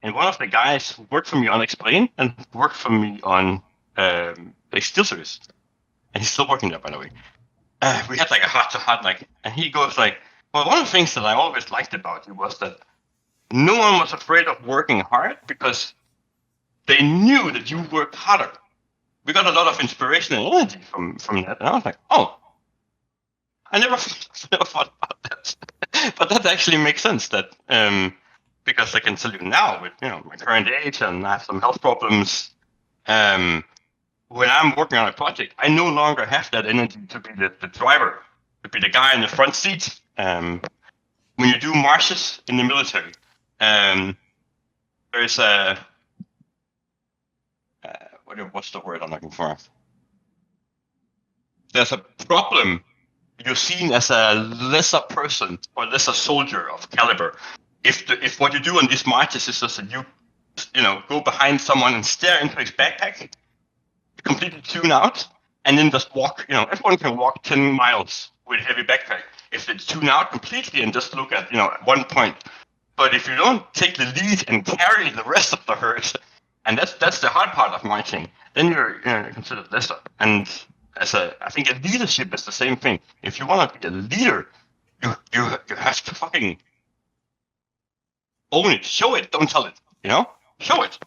one of the guys who worked for me on Xplayn and worked for me on Steelseries, and he's still working there, by the way. We had like a heart-to-heart, and he goes like, well, one of the things that I always liked about you was that no one was afraid of working hard because they knew that you worked harder. We got a lot of inspiration and energy from that. And I was like, oh, I never thought about that. But that actually makes sense, that because I can tell you now with my current age, and I have some health problems, when I'm working on a project, I no longer have that energy to be the driver, to be the guy in the front seat. When you do marches in the military, there's a what's the word I'm looking for? There's a problem. You're seen as a lesser person or lesser soldier of caliber. If what you do on these marches is just that you go behind someone and stare into his backpack, completely tune out, and then just walk. Everyone can walk 10 miles with a heavy backpack if they tune out completely and just look at one point. But if you don't take the lead and carry the rest of the herd, and that's the hard part of marching, then you're considered lesser. And I think a leadership is the same thing. If you want to be a leader, you have to fucking own it, show it, don't tell it. Show it.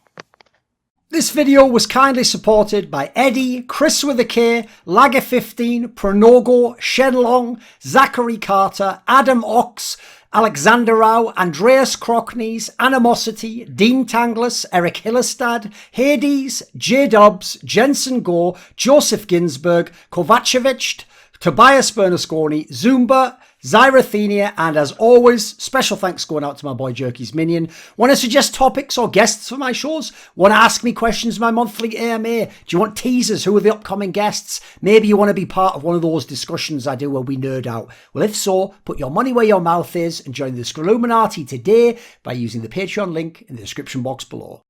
This video was kindly supported by Eddie, Chris with a K, Lager15, Pronogo, Shenlong, Zachary Carter, Adam Ox, Alexander Rao, Andreas Kroknes, Animosity, Dean Tanglis, ErikHillestad, Hades, J Dubs, Jensen Gore, Joseph Ginsberg, Kovacevic, Tobias Bernasconi, Zumba, Zyrathenia, and as always, special thanks going out to my boy Jerky's Minion. Want to suggest topics or guests for my shows? Want to ask me questions in my monthly AMA? Do you want teasers? Who are the upcoming guests? Maybe you want to be part of one of those discussions I do where we nerd out. Well, if so, put your money where your mouth is and join the Scrolluminati today by using the Patreon link in the description box below.